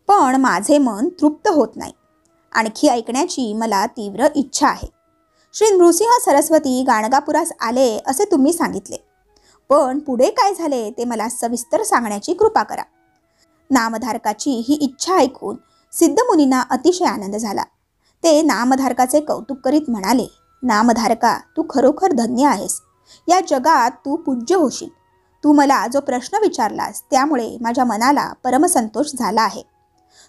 पण माझे मन तृप्त होत नाही. आणखी ऐकण्याची मला तीव्र इच्छा आहे. श्री नृसिंह सरस्वती गाणगापुरास आले असे तुम्ही सांगितले, पण पुढे काय झाले ते मला सविस्तर सांगण्याची कृपा करा. नामधारकाची ही इच्छा ऐकून सिद्धमुनींना अतिशय आनंद झाला. ते नामधारकाचे कौतुक करीत म्हणाले, नामधारका, तू खरोखर धन्य आहेस. या जगात तू पूज्य होशील. तू मला जो प्रश्न विचारलास त्यामुळे माझ्या मनाला परमसंतोष झाला आहे.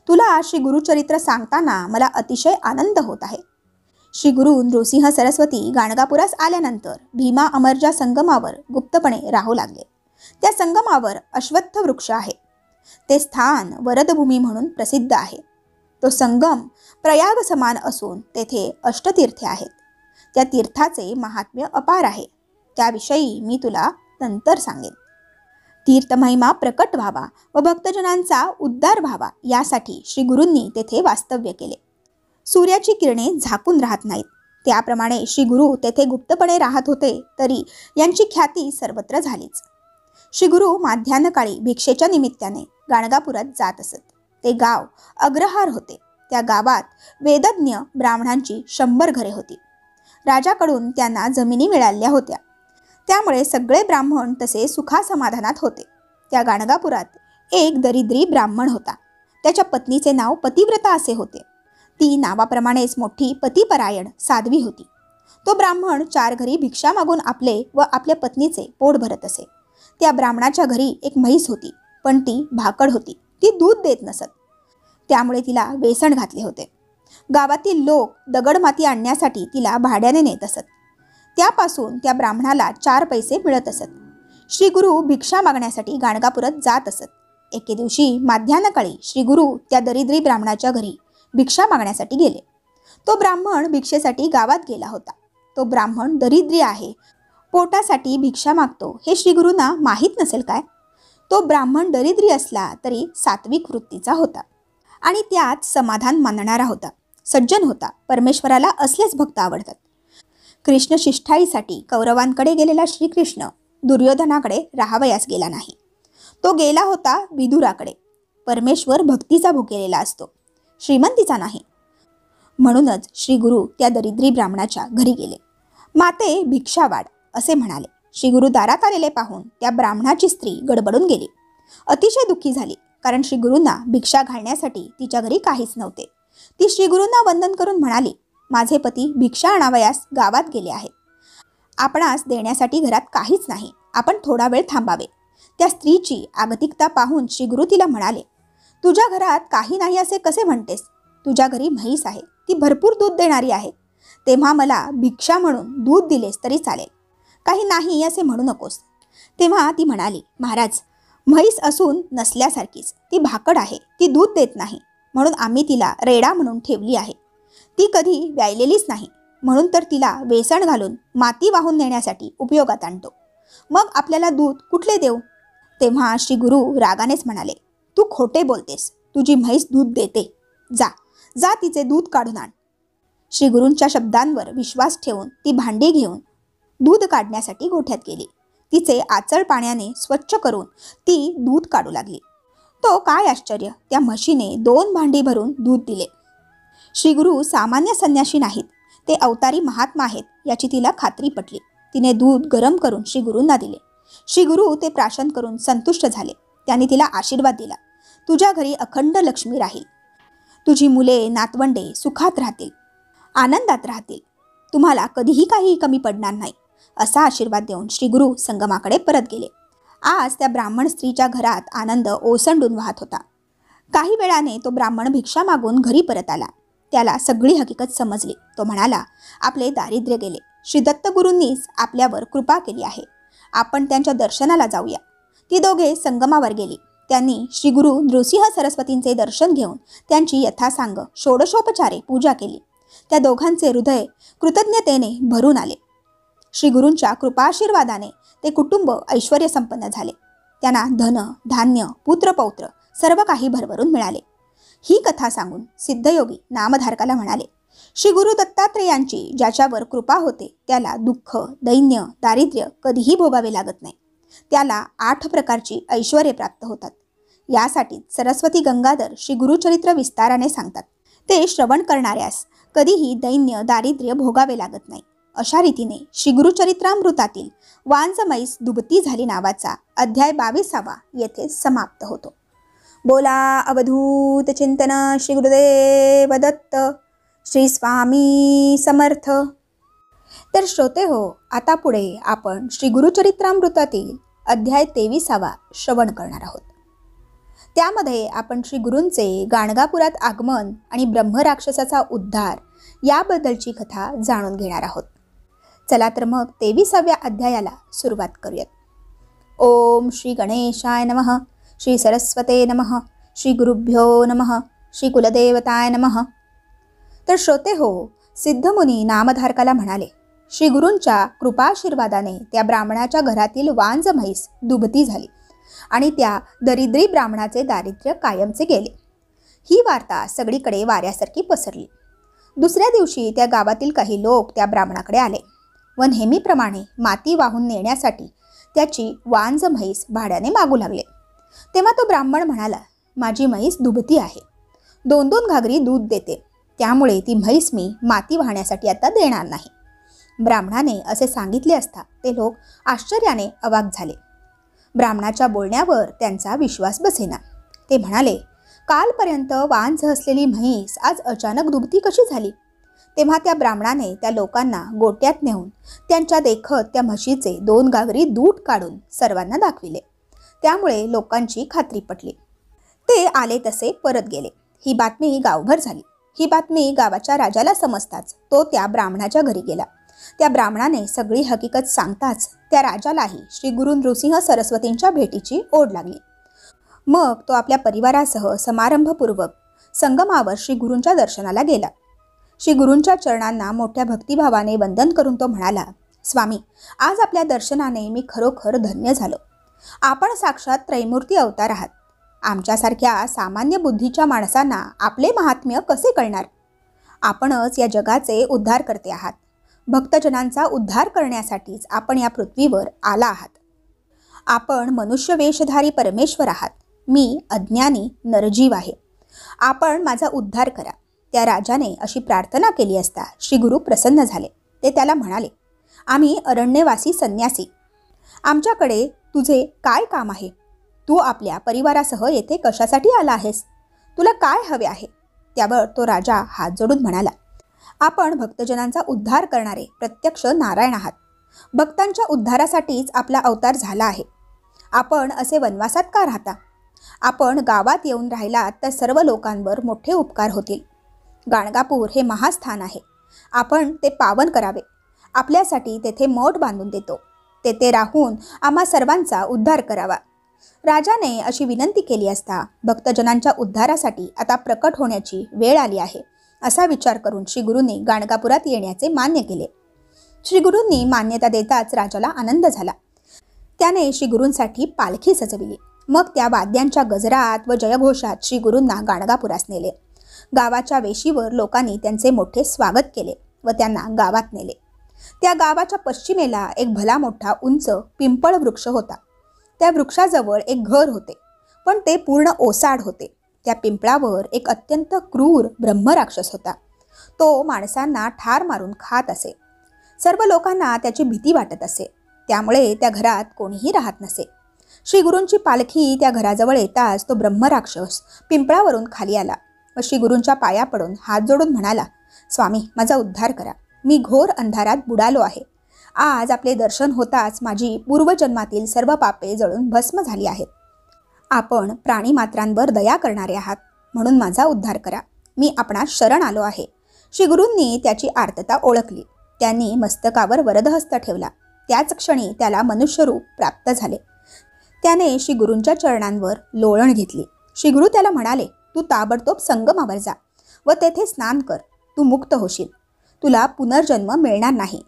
तुला श्री गुरुचरित्र सांगताना मला अतिशय आनंद होत आहे. श्री गुरु नृसिंह सरस्वती गाणगापुरास आल्यानंतर भीमा अमरजा संगमावर गुप्तपणे राहू लागले. त्या संगमावर अश्वत्थ वृक्ष आहे. ते स्थान वरदभूमी म्हणून प्रसिद्ध आहे. तो संगम प्रयाग समान असून तेथे अष्टतीर्थे आहेत. त्या तीर्थाचे महात्म्य अपार आहे. त्याविषयी मी तुला नंतर सांगेन. तीर्थमहिमा प्रकट व्हावा व भक्तजनांचा उद्धार व्हावा यासाठी श्री गुरूंनी तेथे वास्तव्य केले. सूर्याची किरणे झाकून राहत नाहीत, त्याप्रमाणे श्री गुरु तेथे गुप्तपणे राहत होते, तरी यांची ख्याती सर्वत्र झालीच. श्री गुरु माध्यान्हकाळी भिक्षेच्या निमित्ताने गाणगापुरात जात असत. ते गाव अग्रहार होते. त्या गावात वेदज्ञ ब्राह्मणांची 100 घरे होती. राजाकडून त्यांना जमिनी मिळाल्या होत्या, त्यामुळे सगळे ब्राह्मण तसे सुखासमाधानात होते. त्या गाणगापुरात एक दरिद्री ब्राह्मण होता. त्याच्या पत्नीचे नाव पतिव्रता असे होते. ती नावाप्रमाणेच मोठी पतिपरायण साध्वी होती. तो ब्राह्मण 4 घरी भिक्षा मागून आपले व आपल्या पत्नीचे पोट भरत असे. त्या ब्राह्मणाच्या घरी एक म्हैस होती, पण ती भाकड होती. ती दूध देत नसत, त्यामुळे तिला वेसण घातले होते. गावातील लोक दगडमाती आणण्यासाठी तिला भाड्याने नेत असत. त्यापासून त्या ब्राह्मणाला 4 पैसे मिळत असत. श्री गुरु भिक्षा मागण्यासाठी गाणगापुरात जात असत. एके दिवशी माध्यान्हकाळी श्री गुरु त्या दरिद्री ब्राह्मणाच्या घरी भिक्षा मागण्यासाठी गेले. तो ब्राह्मण भिक्षेसाठी गावात गेला होता. तो ब्राह्मण दरिद्री आहे, पोटासाठी भिक्षा मागतो हे श्री गुरूंना माहीत नसेल काय? तो ब्राह्मण दरिद्री असला तरी सात्विक वृत्तीचा होता आणि त्यात समाधान मानणारा होता. सज्जन होता. परमेश्वराला असलेच भक्त आवडतात. कृष्ण शिष्ठाईसाठी कौरवांकडे गेलेला श्रीकृष्ण दुर्योधनाकडे राहावयास गेला नाही. तो गेला होता विदुराकडे. परमेश्वर भक्तीचा भुकेलेला असतो, श्रीमंतीचा नाही. म्हणूनच श्री गुरु त्या दरिद्री ब्राह्मणाच्या घरी गेले. माते भिक्षा वाढ असे म्हणाले. श्री गुरु दारात आलेले पाहून त्या ब्राह्मणाची स्त्री गडबडून गेली. अतिशय दुःखी झाली, कारण श्री गुरूंना भिक्षा घालण्यासाठी तिच्या घरी काहीच नव्हते. ती श्री गुरूंना वंदन करून म्हणाली, माझे पती भिक्षा आणावयास गावात गेले आहेत. आपणास देण्यासाठी घरात काहीच नाही. आपण थोडा वेळ थांबावे. त्या स्त्रीची आगतिकता पाहून श्री गुरु तिला म्हणाले, तुझ्या घरात काही नाही असे कसे म्हणतेस? तुझ्या घरी म्हैस आहे, ती भरपूर दूध देणारी आहे. तेव्हा मला भिक्षा म्हणून दूध दिलेस तरी चालेल, काही नाही असे म्हणू नकोस. तेव्हा ती म्हणाली, महाराज, म्हैस असून नसल्यासारखीच ती भाकड आहे. ती दूध देत नाही, म्हणून आम्ही तिला रेडा म्हणून ठेवली आहे. ती कधी व्यायलेलीच नाही, म्हणून तर तिला वेसण घालून माती वाहून नेण्यासाठी उपयोगात आणतो. मग आपल्याला दूध कुठले देऊ? तेव्हा श्री गुरु रागानेच म्हणाले, तू खोटे बोलतेस. तुझी म्हैस दूध देते. जा जा तिचे दूध काढून आण. श्री गुरूंच्या शब्दांवर विश्वास ठेवून ती भांडी घेऊन दूध काढण्यासाठी गोठ्यात गेली. तिचे आचळ पाण्याने स्वच्छ करून ती दूध काढू लागली. तो काय आश्चर्य, त्या म्हशीने 2 भांडी भरून दूध दिले. श्री गुरु सामान्य संन्यासी नाहीत, ते अवतारी महात्मा आहेत याची तिला खात्री पटली. तिने दूध गरम करून श्री गुरूंना दिले. श्री गुरु ते प्राशन करून संतुष्ट झाले. त्यांनी तिला आशीर्वाद दिला, तुझ्या घरी अखंड लक्ष्मी राहील. तुझी मुले नातवंडे सुखात राहतील, आनंदात राहतील. तुम्हाला कधीही काही कमी पडणार नाही, असा आशीर्वाद देऊन श्री गुरु संगमाकडे परत गेले. आज त्या ब्राह्मण स्त्रीच्या घरात आनंद ओसंडून वाहत होता. काही वेळाने तो ब्राह्मण भिक्षा मागून घरी परत आला. त्याला सगळी हकीकत समजली. तो म्हणाला, आपले दारिद्र्य गेले. श्री दत्तगुरूंनीच आपल्यावर कृपा केली आहे. आपण त्यांच्या दर्शनाला जाऊया. ती दोघे संगमावर गेली. त्यांनी श्री गुरु नृसिंह सरस्वतींचे दर्शन घेऊन त्यांची यथासांग षोडशोपचारे पूजा केली. त्या दोघांचे हृदय कृतज्ञतेने भरून आले. श्री गुरूंच्या कृपाशीर्वादाने ते कुटुंब ऐश्वर्य संपन्न झाले. त्यांना धन, धान्य, पुत्रपौत्र सर्व काही भरभरून मिळाले. ही कथा सांगून सिद्धयोगी नामधारकाला म्हणाले, श्री गुरु दत्तात्रेयांची ज्याच्यावर कृपा होते त्याला दुःख, दैन्य, दारिद्र्य कधीही भोगावे लागत नाही. त्याला 8 प्रकारची ऐश्वर्ये प्राप्त होतात. यासाठी सरस्वती गंगाधर श्री गुरुचरित्र विस्ताराने सांगतात. ते श्रवण करणाऱ्यास कधीही दैन्य, दारिद्र्य भोगावे लागत नाही. अशा रीतीने श्री गुरुचरित्रामृतातील वांझ म्हैस दुभती झाली नावाचा अध्याय 22 येथे समाप्त होतो. बोला अवधूत चिंतन श्री गुरुदेव दत्त. श्री स्वामी समर्थ. तर श्रोते हो, आता पुढे आपण श्री गुरुचरित्रामृतातील अध्याय 23 श्रवण करणार आहोत. त्यामध्ये आपण श्री गुरूंचे गाणगापुरात आगमन आणि ब्रह्मराक्षसाचा उद्धार याबद्दलची कथा जाणून घेणार आहोत. चला तर मग 23व्या अध्यायाला सुरुवात करूयात. ओम श्री गणेशाय नमः. श्री सरस्वते नमः. श्री गुरुभ्यो नमः. श्री कुलदेवताय नमः. तर श्रोते हो, सिद्धमुनी नामधारकाला म्हणाले, श्री गुरूंच्या कृपाशीर्वादाने त्या ब्राह्मणाच्या घरातील वांझ म्हैस दुभती झाली आणि त्या दरिद्री ब्राह्मणाचे दारिद्र्य कायमचे गेले. ही वार्ता सगळीकडे वाऱ्यासारखी पसरली. दुसऱ्या दिवशी त्या गावातील काही लोक त्या ब्राह्मणाकडे आले व नेहमीप्रमाणे माती वाहून नेण्यासाठी त्याची वांझ म्हैस भाड्याने मागू लागले. तेव्हा तो ब्राह्मण म्हणाला, माझी म्हैस दुभती आहे, 2-2 घागरी दूध देते, त्यामुळे ती म्हैस मी माती वाहण्यासाठी आता देणार नाही. ब्राह्मणाने असे सांगितले असता ते लोक आश्चर्याने अवाक झाले. ब्राह्मणाच्या बोलण्यावर त्यांचा विश्वास बसेना. ते म्हणाले, कालपर्यंत वांझ असलेली म्हैस आज अचानक दुभती कशी झाली? तेव्हा त्या ब्राह्मणाने त्या लोकांना गोट्यात नेऊन त्यांच्या देखत त्या म्हशीचे 2 घागरी दूध काढून सर्वांना दाखविले. त्यामुळे लोकांची खात्री पटली. ते आले तसे परत गेले. ही बातमी गावभर झाली. ही बातमी गावाच्या राजाला समजताच तो त्या ब्राह्मणाच्या घरी गेला. त्या ब्राह्मणाने सगळी हकीकत सांगताच त्या राजालाही श्री गुरु नृसिंह सरस्वतींच्या भेटीची ओढ लागली. मग तो आपल्या परिवारासह समारंभपूर्वक संगमावर श्री गुरूंच्या दर्शनाला गेला. श्री गुरूंच्या चरणांना मोठ्या भक्तिभावाने वंदन करून तो म्हणाला, स्वामी, आज आपल्या दर्शनाने मी खरोखर धन्य झालो. आपण साक्षात त्रैमूर्ती अवतार आहात. आमच्यासारख्या सामान्य बुद्धीच्या माणसांना आपले महात्म्य कसे कळणार? आपणच या जगाचे उद्धार करते आहात. भक्तजनांचा उद्धार करण्यासाठीच आपण या पृथ्वीवर आला आहात. आपण मनुष्य वेशधारी परमेश्वर आहात. मी अज्ञानी नरजीव आहे. आपण माझा उद्धार करा. त्या राजाने अशी प्रार्थना केली असता श्री गुरु प्रसन्न झाले. ते त्याला म्हणाले, आम्ही अरण्यवासी संन्यासी, आमच्याकडे तुझे काय काम आहे? तू आपल्या परिवारासह येथे कशासाठी आला आहेस? तुला काय हवे आहे? त्यावर तो राजा हात जोडून म्हणाला, आपण भक्तजनांचा उद्धार करणारे प्रत्यक्ष नारायण आहात. भक्तांच्या उद्धारासाठीच आपला अवतार झाला आहे. आपण असे वनवासात का राहता? आपण गावात येऊन राहिलात तर सर्व लोकांवर मोठे उपकार होतील. गाणगापूर हे महास्थान आहे. आपण ते पावन करावे. आपल्यासाठी तेथे मठ बांधून देतो. तेथे राहून आम्हा सर्वांचा उद्धार करावा. राजाने अशी विनंती केली असता भक्तजनांच्या उद्धारासाठी आता प्रकट होण्याची वेळ आली आहे असा विचार करून श्री गुरूंनी गाणगापुरात येण्याचे मान्य केले. श्री गुरूंनी मान्यता देताच राजाला आनंद झाला. त्याने श्री गुरूंसाठी पालखी सजविली. मग त्या वाद्यांच्या गजरात व जयघोषात श्री गुरूंना गाणगापुरास नेले. गावाच्या वेशीवर लोकांनी त्यांचे मोठे स्वागत केले व त्यांना गावात नेले. त्या गावाच्या पश्चिमेला एक भला मोठा उंच पिंपळ वृक्ष होता. त्या वृक्षाजवळ एक घर होते, पण ते पूर्ण ओसाड होते. त्या पिंपळावर एक अत्यंत क्रूर ब्रह्मराक्षस होता. तो माणसांना ठार मारून खात असे. सर्व लोकांना त्याची भीती वाटत असे. त्यामुळे त्या घरात कोणीही राहत नसे. श्री गुरूंची पालखी त्या घराजवळ येताच तो ब्रह्मराक्षस पिंपळावरून खाली आला व श्री गुरूंच्या पाया पडून हात जोडून म्हणाला, स्वामी, माझा उद्धार करा. मी घोर अंधारात बुडालो आहे. आज आपले दर्शन होताच माझी पूर्वजन्मातील सर्व पापे जळून भस्म झाली आहेत. आपण प्राणीमात्रांवर दया करणारे आहात, म्हणून माझा उद्धार करा. मी आपणास शरण आलो आहे. श्री गुरूंनी त्याची आर्तता ओळखली. त्यांनी मस्तकावर वरदहस्त ठेवला. त्याच क्षणी त्याला मनुष्यरूप प्राप्त झाले. त्याने श्री गुरूंच्या चरणांवर लोळण घेतली. श्री गुरु त्याला म्हणाले, तू ताबडतोब संगमावर जा व तेथे स्नान कर. तू मुक्त होशील. तुला पुनर्जन्म मिळणार नाही.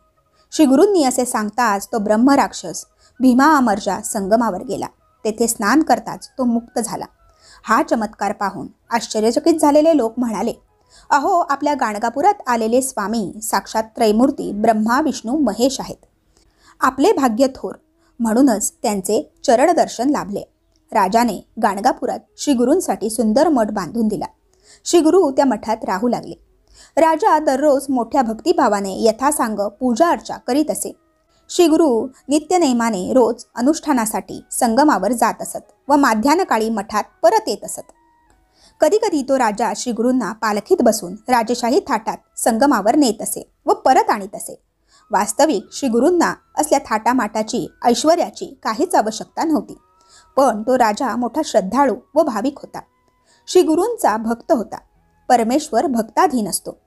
श्री गुरूंनी असे सांगताच तो ब्रह्मराक्षस भीमा अमरजा संगमावर गेला. तेथे स्नान करताच तो मुक्त झाला. हा चमत्कार पाहून आश्चर्यचकित झालेले लोक म्हणाले, अहो, आपल्या गाणगापुरात आलेले स्वामी साक्षात त्रैमूर्ती ब्रह्मा विष्णू महेश आहेत. आपले भाग्य थोर, म्हणूनच त्यांचे चरण दर्शन लाभले. राजाने गाणगापुरात श्री गुरूंसाठी सुंदर मठ बांधून दिला. श्री गुरु त्या मठात राहू लागले. राजा दररोज मोठ्या भक्तिभावाने यथासांग पूजा अर्चा करीत असे. श्री गुरु नित्यनेमाने रोज अनुष्ठानासाठी संगमावर जात असत व माध्यान्हकाळी मठात परत येत असत. कधी कधी तो राजा श्री गुरूंना पालखीत बसून राजशाही थाटात संगमावर नेत असे व परत आणीत असे. वास्तविक श्री गुरूंना असल्या थाटामाटाची ऐश्वर्याची काहीच आवश्यकता नव्हती. पण तो राजा मोठा श्रद्धाळू व भाविक होता. श्री गुरूंचा भक्त होता. परमेश्वर भक्ताधीन असतो.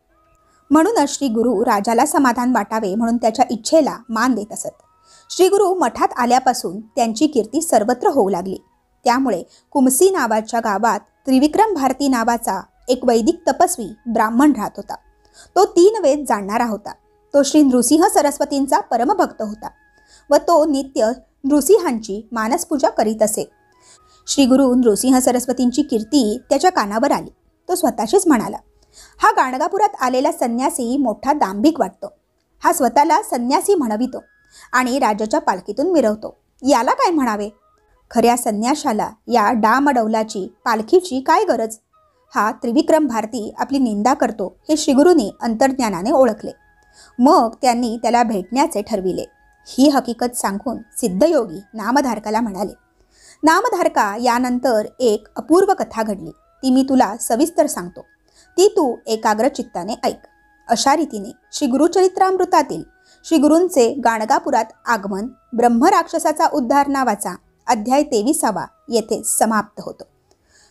म्हणूनच श्री गुरु राजाला समाधान वाटावे म्हणून त्याच्या इच्छेला मान देत असत. श्री गुरु मठात आल्यापासून त्यांची कीर्ती सर्वत्र होऊ लागली. त्यामुळे कुमसी नावाच्या गावात त्रिविक्रम भारती नावाचा एक वैदिक तपस्वी ब्राह्मण राहत होता. तो 3 वेद जाणणारा होता. तो श्री नृसिंह सरस्वतींचा परमभक्त होता व तो नित्य नृसिंहांची मानसपूजा करीत असे. श्री गुरु नृसिंह सरस्वतींची कीर्ती त्याच्या कानावर आली. तो स्वतःशीच म्हणाला, हा गाणगापुरात आलेला संन्यासी मोठा दांभिक वाटतो. हा स्वतःला संन्यासी म्हणवितो आणि राजाच्या पालखीतून मिरवतो. याला काय म्हणावे? खऱ्या संन्याशाला या डामडौलाची पालखीची काय गरज? हा त्रिविक्रम भारती आपली निंदा करतो हे श्रीगुरूंनी अंतर्ज्ञानाने ओळखले. मग त्यांनी त्याला भेटण्याचे ठरविले. ही हकीकत सांगून सिद्धयोगी नामधारकाला म्हणाले, नामधारका, यानंतर एक अपूर्व कथा घडली. ती मी तुला सविस्तर सांगतो. ती तू एकाग्र चित्ताने ऐक. अशा रीतीने श्री गुरुचरित्रामृतातील श्री गुरूंचे गाणगापुरात आगमन, ब्रह्मराक्षसाचा उद्धार नावाचा अध्याय 23 येथे समाप्त होतो.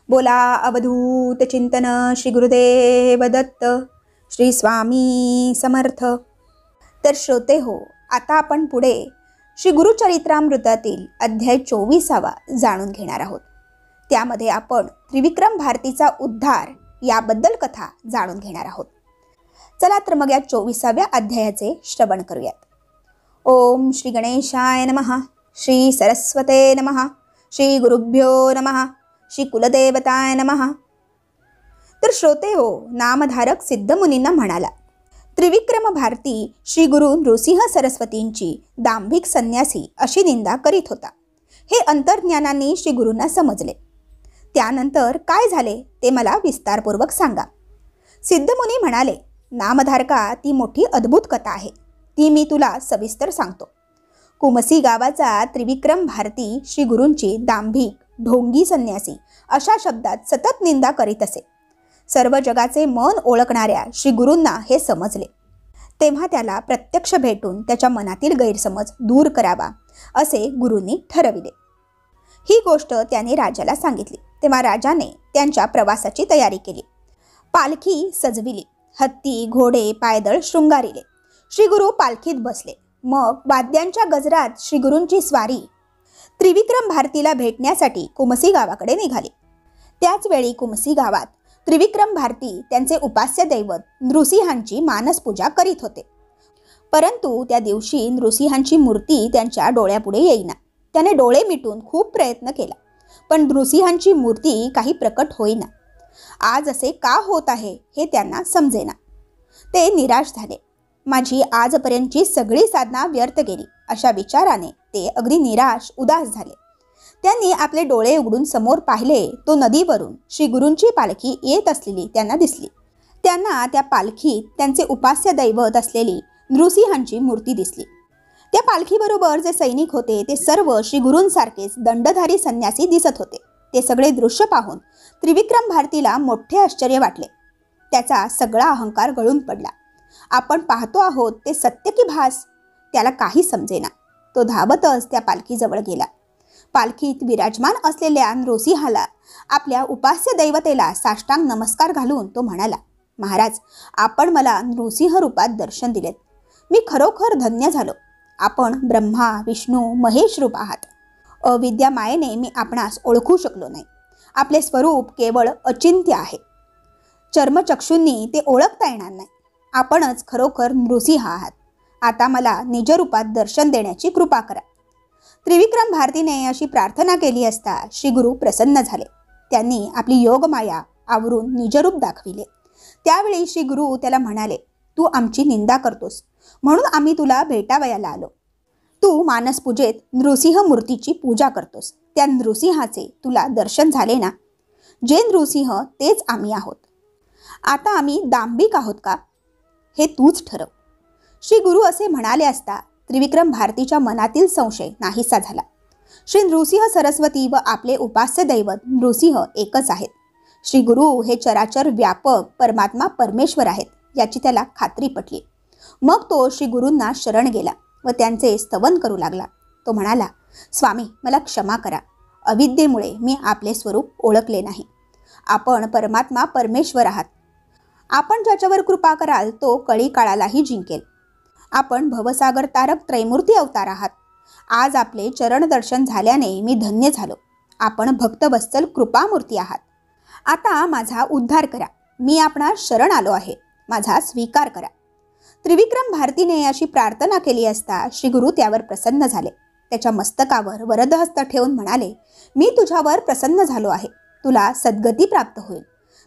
बोला अवधूत चिंतन श्री गुरुदेव दत्त. श्री स्वामी समर्थ. तर श्रोते हो, आता आपण पुढे श्री गुरुचरित्रामृतातील अध्याय 24 जाणून घेणार आहोत. त्यामध्ये आपण त्रिविक्रम भारतीचा उद्धार याबद्दल कथा जाणून घेणार आहोत. चला तर मग या 24व्या अध्यायाचे श्रवण करूयात. ओम श्री गणेशाय नमः. श्री सरस्वते नमः. श्री गुरुभ्यो नमः. श्री कुलदेवताय नमः. तर श्रोते हो, नामधारक सिद्धमुनींना म्हणाला, त्रिविक्रम भारती श्री गुरु नृसिंह सरस्वतींची दांभिक संन्यासी अशी निंदा करीत होता. हे अंतर्ज्ञानाने श्री गुरूंना समजले. त्यानंतर काय झाले ते मला विस्तारपूर्वक सांगा. सिद्धमुनी म्हणाले, नामधारका, ती मोठी अद्भुत कथा आहे. ती मी तुला सविस्तर सांगतो. कुमसी गावाचा त्रिविक्रम भारती श्री गुरूंची दांभिक ढोंगी संन्यासी अशा शब्दात सतत निंदा करीत असे. सर्व जगाचे मन ओळखणाऱ्या श्री गुरूंना हे समजले. तेव्हा त्याला प्रत्यक्ष भेटून त्याच्या मनातील गैरसमज दूर करावा असे गुरूंनी ठरविले. ही गोष्ट त्याने राजाला सांगितली. तेव्हा राजाने त्यांच्या प्रवासाची तयारी केली. पालखी सजविली. हत्ती, घोडे, पायदळ शृंगारिले. श्री गुरु पालखीत बसले. मग वाद्यांच्या गजरात श्री गुरूंची स्वारी त्रिविक्रम भारतीला भेटण्यासाठी कुमसी गावाकडे निघाली. त्याच वेळी कुमसी गावात त्रिविक्रम भारती त्यांचे उपास्य दैवत नृसिंहांची मानसपूजा करीत होते. परंतु त्या दिवशी नृसिंहांची मूर्ती त्यांच्या डोळ्यापुढे येईना. त्याने डोळे मिटून खूप प्रयत्न केला, पण नृसिंहांची मूर्ती काही प्रकट होईना. आज असे का होत आहे हे त्यांना समजेना. ते निराश झाले. माझी आजपर्यंतची सगळी साधना व्यर्थ गेली अशा विचाराने ते अगदी निराश, उदास झाले. त्यांनी आपले डोळे उघडून समोर पाहिले. तो नदीवरून श्री गुरूंची पालखी येत असलेली त्यांना दिसली. त्यांना त्या पालखीत त्यांचे उपास्य दैवत असलेली नृसिंहांची मूर्ती दिसली. त्या पालखीबरोबर जे सैनिक होते ते सर्व श्री गुरूंसारखेच दंडधारी संन्यासी दिसत होते. ते सगळे दृश्य पाहून त्रिविक्रम भारतीला मोठे आश्चर्य वाटले. त्याचा सगळा अहंकार गळून पडला. आपण पाहतो आहोत ते सत्य की भास त्याला काही समजेना. तो धावतच त्या पालखीजवळ गेला. पालखीत विराजमान असलेल्या नृसिंहाला आपल्या उपास्य दैवतेला साष्टांग नमस्कार घालून तो म्हणाला, महाराज, आपण मला नृसिंह रूपात दर्शन दिलेत. मी खरोखर धन्य झालो. आपण ब्रह्मा विष्णू महेश रूप आहात. अविद्या मायेने मी आपणास ओळखू शकलो नाही. आपले स्वरूप केवळ अचिंत्य आहे. चर्मचक्षूंनी ते ओळखता येणार नाही. आपणच खरोखर नृसिंह आहात. आता मला निजरूपात दर्शन देण्याची कृपा करा. त्रिविक्रम भारतीने अशी प्रार्थना केली असता श्री गुरु प्रसन्न झाले. त्यांनी आपली योगमाया आवरून निजरूप दाखविले. त्यावेळी श्री गुरु त्याला म्हणाले, तू आमची निंदा करतोस म्हणून आम्ही तुला भेटावयाला आलो. तू मानसपूजेत नृसिंह मूर्तीची पूजा करतोस. त्या नृसिंहाचे तुला दर्शन झाले ना? जे नृसिंह तेच आम्ही आहोत. आता आम्ही दांभिक आहोत का हे तूच ठरव. श्री गुरु असे म्हणाले असता त्रिविक्रम भारतीच्या मनातील संशय नाहीसा झाला. श्री नृसिंह सरस्वती व आपले उपास्य दैवत नृसिंह एकच आहेत. श्री गुरु हे चराचर व्यापक परमात्मा परमेश्वर आहेत याची त्याला खात्री पटली. मग तो श्री गुरूंना शरण गेला व त्यांचे स्तवन करू लागला. तो म्हणाला, स्वामी मला क्षमा करा. अविद्येमुळे मी आपले स्वरूप ओळखले नाही. आपण परमात्मा परमेश्वर आहात. आपण ज्याच्यावर कृपा कराल तो कळी काळालाही जिंकेल. आपण भवसागर तारक त्रैमूर्ती अवतार आहात. आज आपले चरण दर्शन झाल्याने मी धन्य झालो. आपण भक्तवत्सल कृपामूर्ती आहात. आता माझा उद्धार करा. मी आपणास शरण आलो आहे. माझा स्वीकार करा. त्रिविक्रम भारतीने अशी प्रार्थना केली असता श्री गुरु त्यावर प्रसन्न झाले. त्याच्या मस्तकावर वरदहस्त ठेवून म्हणाले, मी तुझ्यावर प्रसन्न झालो आहे. तुला सद्गती प्राप्त होईल.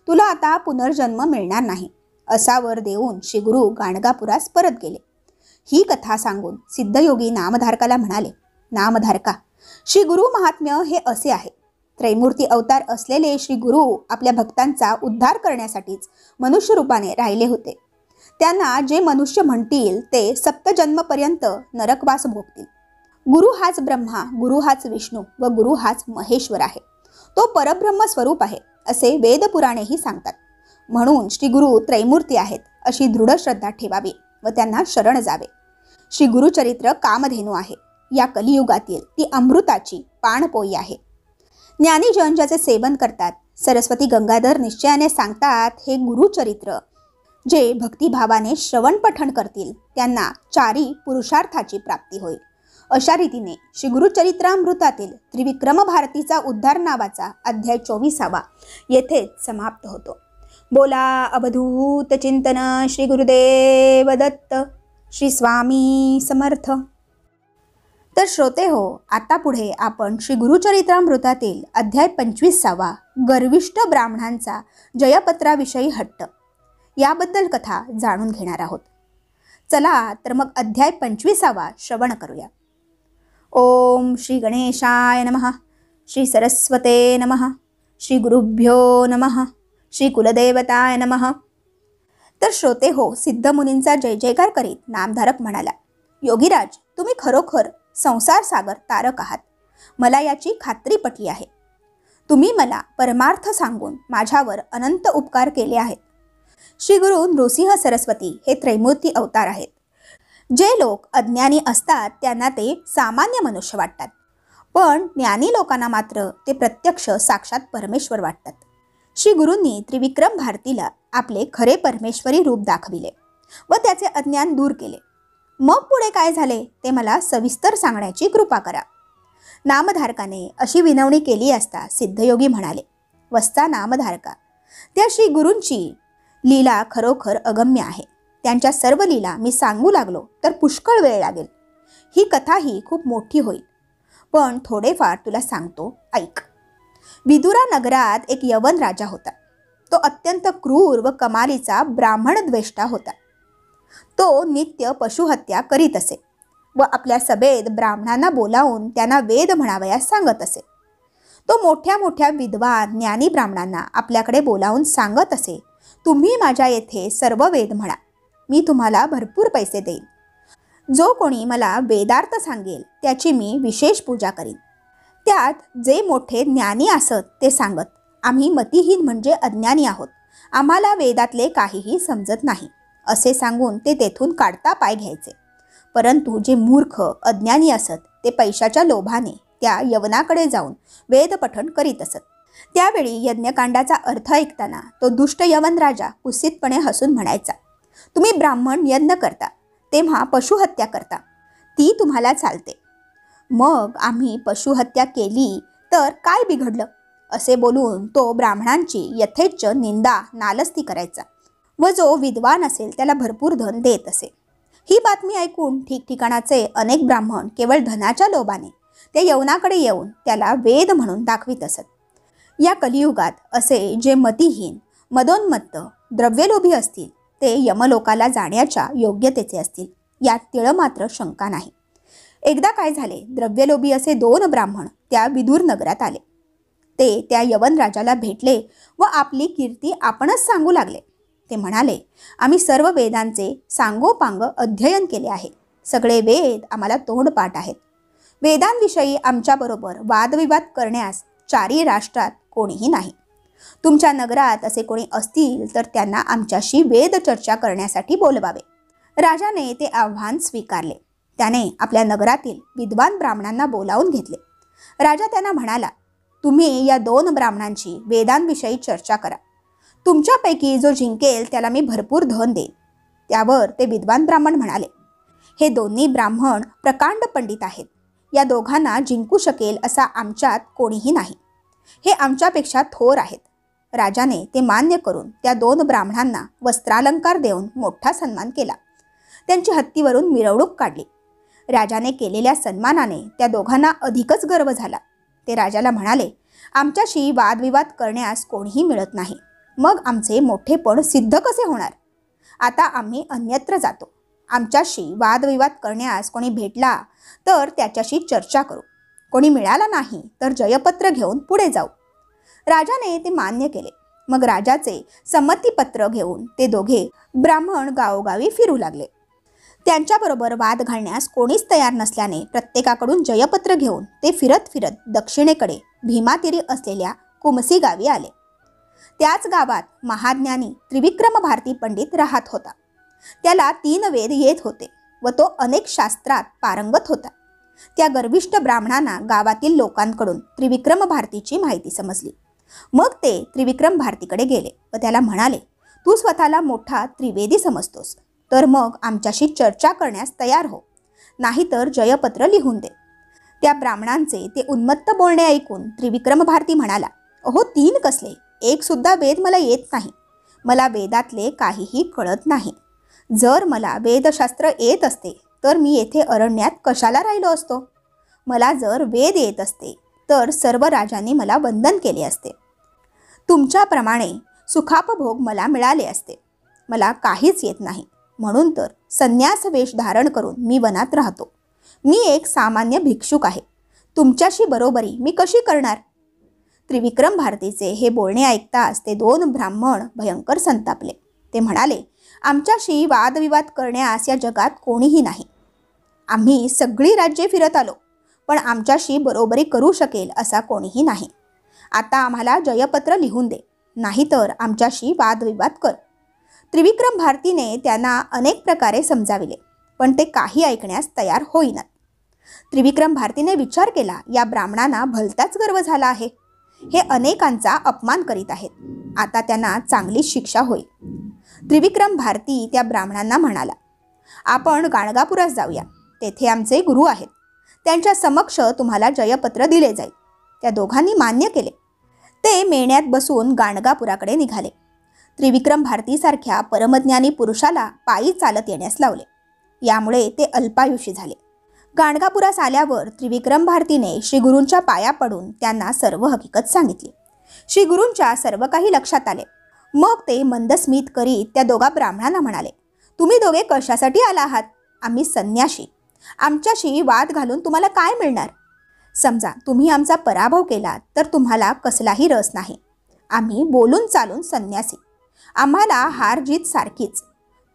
तुला आता पुनर्जन्म मिळणार नाही. असा वर देऊन श्री गुरु गाणगापुरास परत गेले. ही कथा सांगून सिद्धयोगी नामधारकाला म्हणाले, नामधारका, श्री गुरु महात्म्य हे असे आहे. त्रैमूर्ती अवतार असलेले श्री गुरु आपल्या भक्तांचा उद्धार करण्यासाठीच मनुष्य रूपाने राहिले होते. त्यांना जे मनुष्य म्हणतील ते सप्तजन्मपर्यंत नरकवास भोगतील. गुरु हाच ब्रह्मा, गुरु हाच विष्णू व गुरु हाच महेश्वर आहे. तो परब्रह्म स्वरूप आहे असे वेदपुराणेही सांगतात. म्हणून श्री गुरु त्रैमूर्ती आहेत अशी दृढ श्रद्धा ठेवावी व त्यांना शरण जावे. श्री गुरुचरित्र कामधेनू आहे. या कलियुगातील ती अमृताची पाणपोई आहे. ज्ञानीजन ज्याचे सेवन करतात, सरस्वती गंगाधर निश्चयाने सांगतात, हे गुरुचरित्र जे भक्तिभावाने श्रवण पठण करतील त्यांना चारी पुरुषार्थाची प्राप्ती होईल. अशा रीतीने श्री गुरुचरित्रामृतातील त्रिविक्रम भारतीचा उद्धार नावाचा अध्याय 24 येथेच समाप्त होतो. बोला अवधूत चिंतन श्री गुरुदेव दत्त. श्री स्वामी समर्थ. तर श्रोते हो, आता पुढे आपण श्री गुरुचरित्रामृतातील अध्याय 25 गर्विष्ठ ब्राह्मणांचा जयपत्राविषयी हट्ट याबद्दल कथा जाणून घेणार आहोत. चला तर मग अध्याय 25 श्रवण करूया. ओम श्री गणेशाय नमः. श्री सरस्वते नमः. श्री गुरुभ्यो नमः. श्री कुलदेवताय नमः. तर श्रोते हो, सिद्धमुनींचा जय जयकार करीत नामधारक म्हणाला, योगीराज, तुम्ही खरोखर संसार सागर तारक आहात. मला याची खात्री पटली आहे. तुम्ही मला परमार्थ सांगून माझ्यावर अनंत उपकार केले आहेत. श्री गुरु नृसिंह सरस्वती हे त्रैमूर्ती अवतार आहेत. जे लोक अज्ञानी असतात त्यांना ते सामान्य मनुष्य वाटतात, पण ज्ञानी लोकांना मात्र ते प्रत्यक्ष साक्षात परमेश्वर वाटतात. श्री गुरूंनी त्रिविक्रम भारतीला आपले खरे परमेश्वरी रूप दाखविले व त्याचे अज्ञान दूर केले. मग पुढे काय झाले ते मला सविस्तर सांगण्याची कृपा करा. नामधारकाने अशी विनवणी केली असता सिद्धयोगी म्हणाले, वस्ता नामधारका, त्या श्री गुरूंची लीला खरोखर अगम्य आहे. त्यांच्या सर्व लीला मी सांगू लागलो तर पुष्कळ वेळ लागेल. ही कथाही खूप मोठी होईल, पण थोडेफार तुला सांगतो, ऐक. विदुरा नगरात एक यवन राजा होता. तो अत्यंत क्रूर व कमालीचा ब्राह्मण द्वेष्टा होता. तो नित्य पशुहत्या करीत असे व आपल्या सभेत ब्राह्मणांना बोलावून त्यांना वेद म्हणावयास सांगत असे. तो मोठ्या मोठ्या विद्वान ज्ञानी ब्राह्मणांना आपल्याकडे बोलावून सांगत असे, तुम्ही माझ्या येथे सर्व वेद म्हणा, मी तुम्हाला भरपूर पैसे देईन. जो कोणी मला वेदार्थ सांगेल त्याची मी विशेष पूजा करीन. त्यात जे मोठे ज्ञानी असत ते सांगत, आम्ही मतिहीन म्हणजे अज्ञानी आहोत, आम्हाला वेदातले काहीही समजत नाही असे सांगून ते तेथून काढता पाय घ्यायचे. परंतु जे मूर्ख अज्ञानी असत ते पैशाच्या लोभाने त्या यवनाकडे जाऊन वेदपठण करीत असत. त्यावेळी यज्ञकांडाचा अर्थ ऐकताना तो दुष्ट यवन राजा कुत्सितपणे हसून म्हणायचा, तुम्ही ब्राह्मण यज्ञ करता तेव्हा पशुहत्या करता, ती तुम्हाला चालते. मग आम्ही पशुहत्या केली तर काय बिघडलं असे बोलून तो ब्राह्मणांची यथेच्छ निंदा नालस्ती करायचा व जो विद्वान असेल त्याला भरपूर धन देत असे. ही बातमी ऐकून ठिकठिकाणाचे अनेक ब्राह्मण केवळ धनाच्या लोभाने ते यवनाकडे येऊन त्याला वेद म्हणून दाखवित असत. या कलियुगात असे जे मतिहीन, मदोन्मत्त, द्रव्यलोभी असतील ते यमलोकाला जाण्याच्या योग्यतेचे असतील, यात तिळमात्र शंका नाही. एकदा काय झाले, द्रव्यलोभी असे 2 ब्राह्मण त्या विदूर नगरात आले. ते त्या यवन राजाला भेटले व आपली कीर्ती आपणच सांगू लागले. ते म्हणाले, आम्ही सर्व वेदांचे सांगोपांग अध्ययन केले आहे. सगळे वेद आम्हाला तोंडपाठ आहेत. वेदांविषयी आमच्याबरोबर वादविवाद करण्यास 4 राष्ट्रात कोणीही नाही. तुमच्या नगरात असे कोणी असतील तर त्यांना आमच्याशी वेद चर्चा करण्यासाठी बोलवावे. राजाने ते आव्हान स्वीकारले. त्याने आपल्या नगरातील विद्वान ब्राह्मणांना बोलावून घेतले. राजा त्यांना म्हणाला, तुम्ही या 2 ब्राह्मणांची वेदांविषयी चर्चा करा. तुमच्यापैकी जो जिंकेल त्याला मी भरपूर धन देईन. त्यावर ते विद्वान ब्राह्मण म्हणाले, हे दोन्ही ब्राह्मण प्रकांड पंडित आहेत. या दोघांना जिंकू शकेल असा आमच्यात कोणीही नाही. हे आमच्यापेक्षा थोर आहेत. राजाने ते मान्य करून त्या 2 ब्राह्मणांना वस्त्रालंकार देऊन मोठा सन्मान केला. त्यांची हत्तीवरून मिरवणूक काढली. राजाने केलेल्या सन्मानाने त्या दोघांना अधिकच गर्व झाला. ते राजाला म्हणाले, आमच्याशी वादविवाद करण्यास कोणीही मिळत नाही. मग आमचे मोठेपण सिद्ध कसे होणार? आता आम्ही अन्यत्र जातो. आमच्याशी वादविवाद करण्यास कोणी भेटला तर त्याच्याशी चर्चा करू. कोणी मिळाला नाही तर जयपत्र घेऊन पुढे जाऊ. राजाने ते मान्य केले. मग राजाचे संमतीपत्र घेऊन ते दोघे ब्राह्मण गावोगावी फिरू लागले. त्यांच्याबरोबर वाद घालण्यास कोणीच तयार नसल्याने प्रत्येकाकडून जयपत्र घेऊन ते फिरत फिरत दक्षिणेकडे भीमातीरी असलेल्या कुमसी गावी आले. त्याच गावात महाज्ञानी त्रिविक्रम भारती पंडित राहत होता. त्याला 3 वेद येत होते व तो अनेक शास्त्रात पारंगत होता. त्या गर्विष्ठ ब्राह्मणांना गावातील लोकांकडून त्रिविक्रम भारतीची माहिती समजली. मग ते त्रिविक्रम भारतीकडे गेले व त्याला म्हणाले, तू स्वतःला मोठा त्रिवेदी समजतोस तर मग आमच्याशी चर्चा करण्यास तयार हो, नाहीतर जयपत्र लिहून दे. त्या ब्राह्मणांचे ते उन्मत्त बोलणे ऐकून त्रिविक्रम भारती म्हणाला, अहो 3 कसले, 1 सुद्धा वेद मला येत नाही. मला वेदातले काहीही कळत नाही. जर मला वेदशास्त्र येत असते तर मी येथे अरण्यात कशाला राहिलो असतो? मला जर वेद येत असते तर सर्व राजांनी मला वंदन केले असते. तुमच्याप्रमाणे सुखापभोग मला मिळाले असते. मला काहीच येत नाही, म्हणून तर संन्यास वेश धारण करून मी वनात राहतो. मी एक सामान्य भिक्षुक आहे. तुमच्याशी बरोबरी मी कशी करणार? त्रिविक्रम भारतीचे हे बोलणे ऐकताच ते 2 ब्राह्मण भयंकर संतापले. ते म्हणाले, आमच्याशी वादविवाद करण्यास या जगात कोणीही नाही. आम्ही सगळी राज्ये फिरत आलो, पण आमच्याशी बरोबरी करू शकेल असा कोणीही नाही. आता आम्हाला जयपत्र लिहून दे, नाहीतर आमच्याशी वादविवाद कर. त्रिविक्रम भारतीने त्यांना अनेक प्रकारे समजाविले, पण ते काही ऐकण्यास तयार होईनात. त्रिविक्रम भारतीने विचार केला, या ब्राह्मणांना भलताच गर्व झाला आहे. हे अनेकांचा अपमान करीत आहेत. आता त्यांना चांगली शिक्षा होईल. त्रिविक्रम भारती त्या ब्राह्मणांना म्हणाला, आपण गाणगापुरास जाऊया. तेथे आमचे गुरु आहेत. त्यांच्या समक्ष तुम्हाला जयपत्र दिले जाईल. त्या दोघांनी मान्य केले. ते मेण्यात बसून गाणगापुराकडे निघाले. त्रिविक्रम भारतीसारख्या परमज्ञानी पुरुषाला पायी चालत येण्यास लावले. यामुळे ते अल्पायुषी झाले. गाणगापुरास आल्यावर त्रिविक्रम भारतीने श्री गुरूंच्या पाया पडून त्यांना सर्व हकीकत सांगितली. श्री गुरूंच्या सर्व काही लक्षात आले. मग ते मंदस्मित करीत त्या 2 ब्राह्मणांना म्हणाले, तुम्ही दोघे कशासाठी आला आहात? आम्ही संन्याशी. आमच्याशी वाद घालून तुम्हाला काय मिळणार? समजा तुम्ही आमचा पराभव केला तर तुम्हाला कसलाही रस नाही. आम्ही बोलून चालून संन्यासी. आम्हाला हार जीत सारखीच.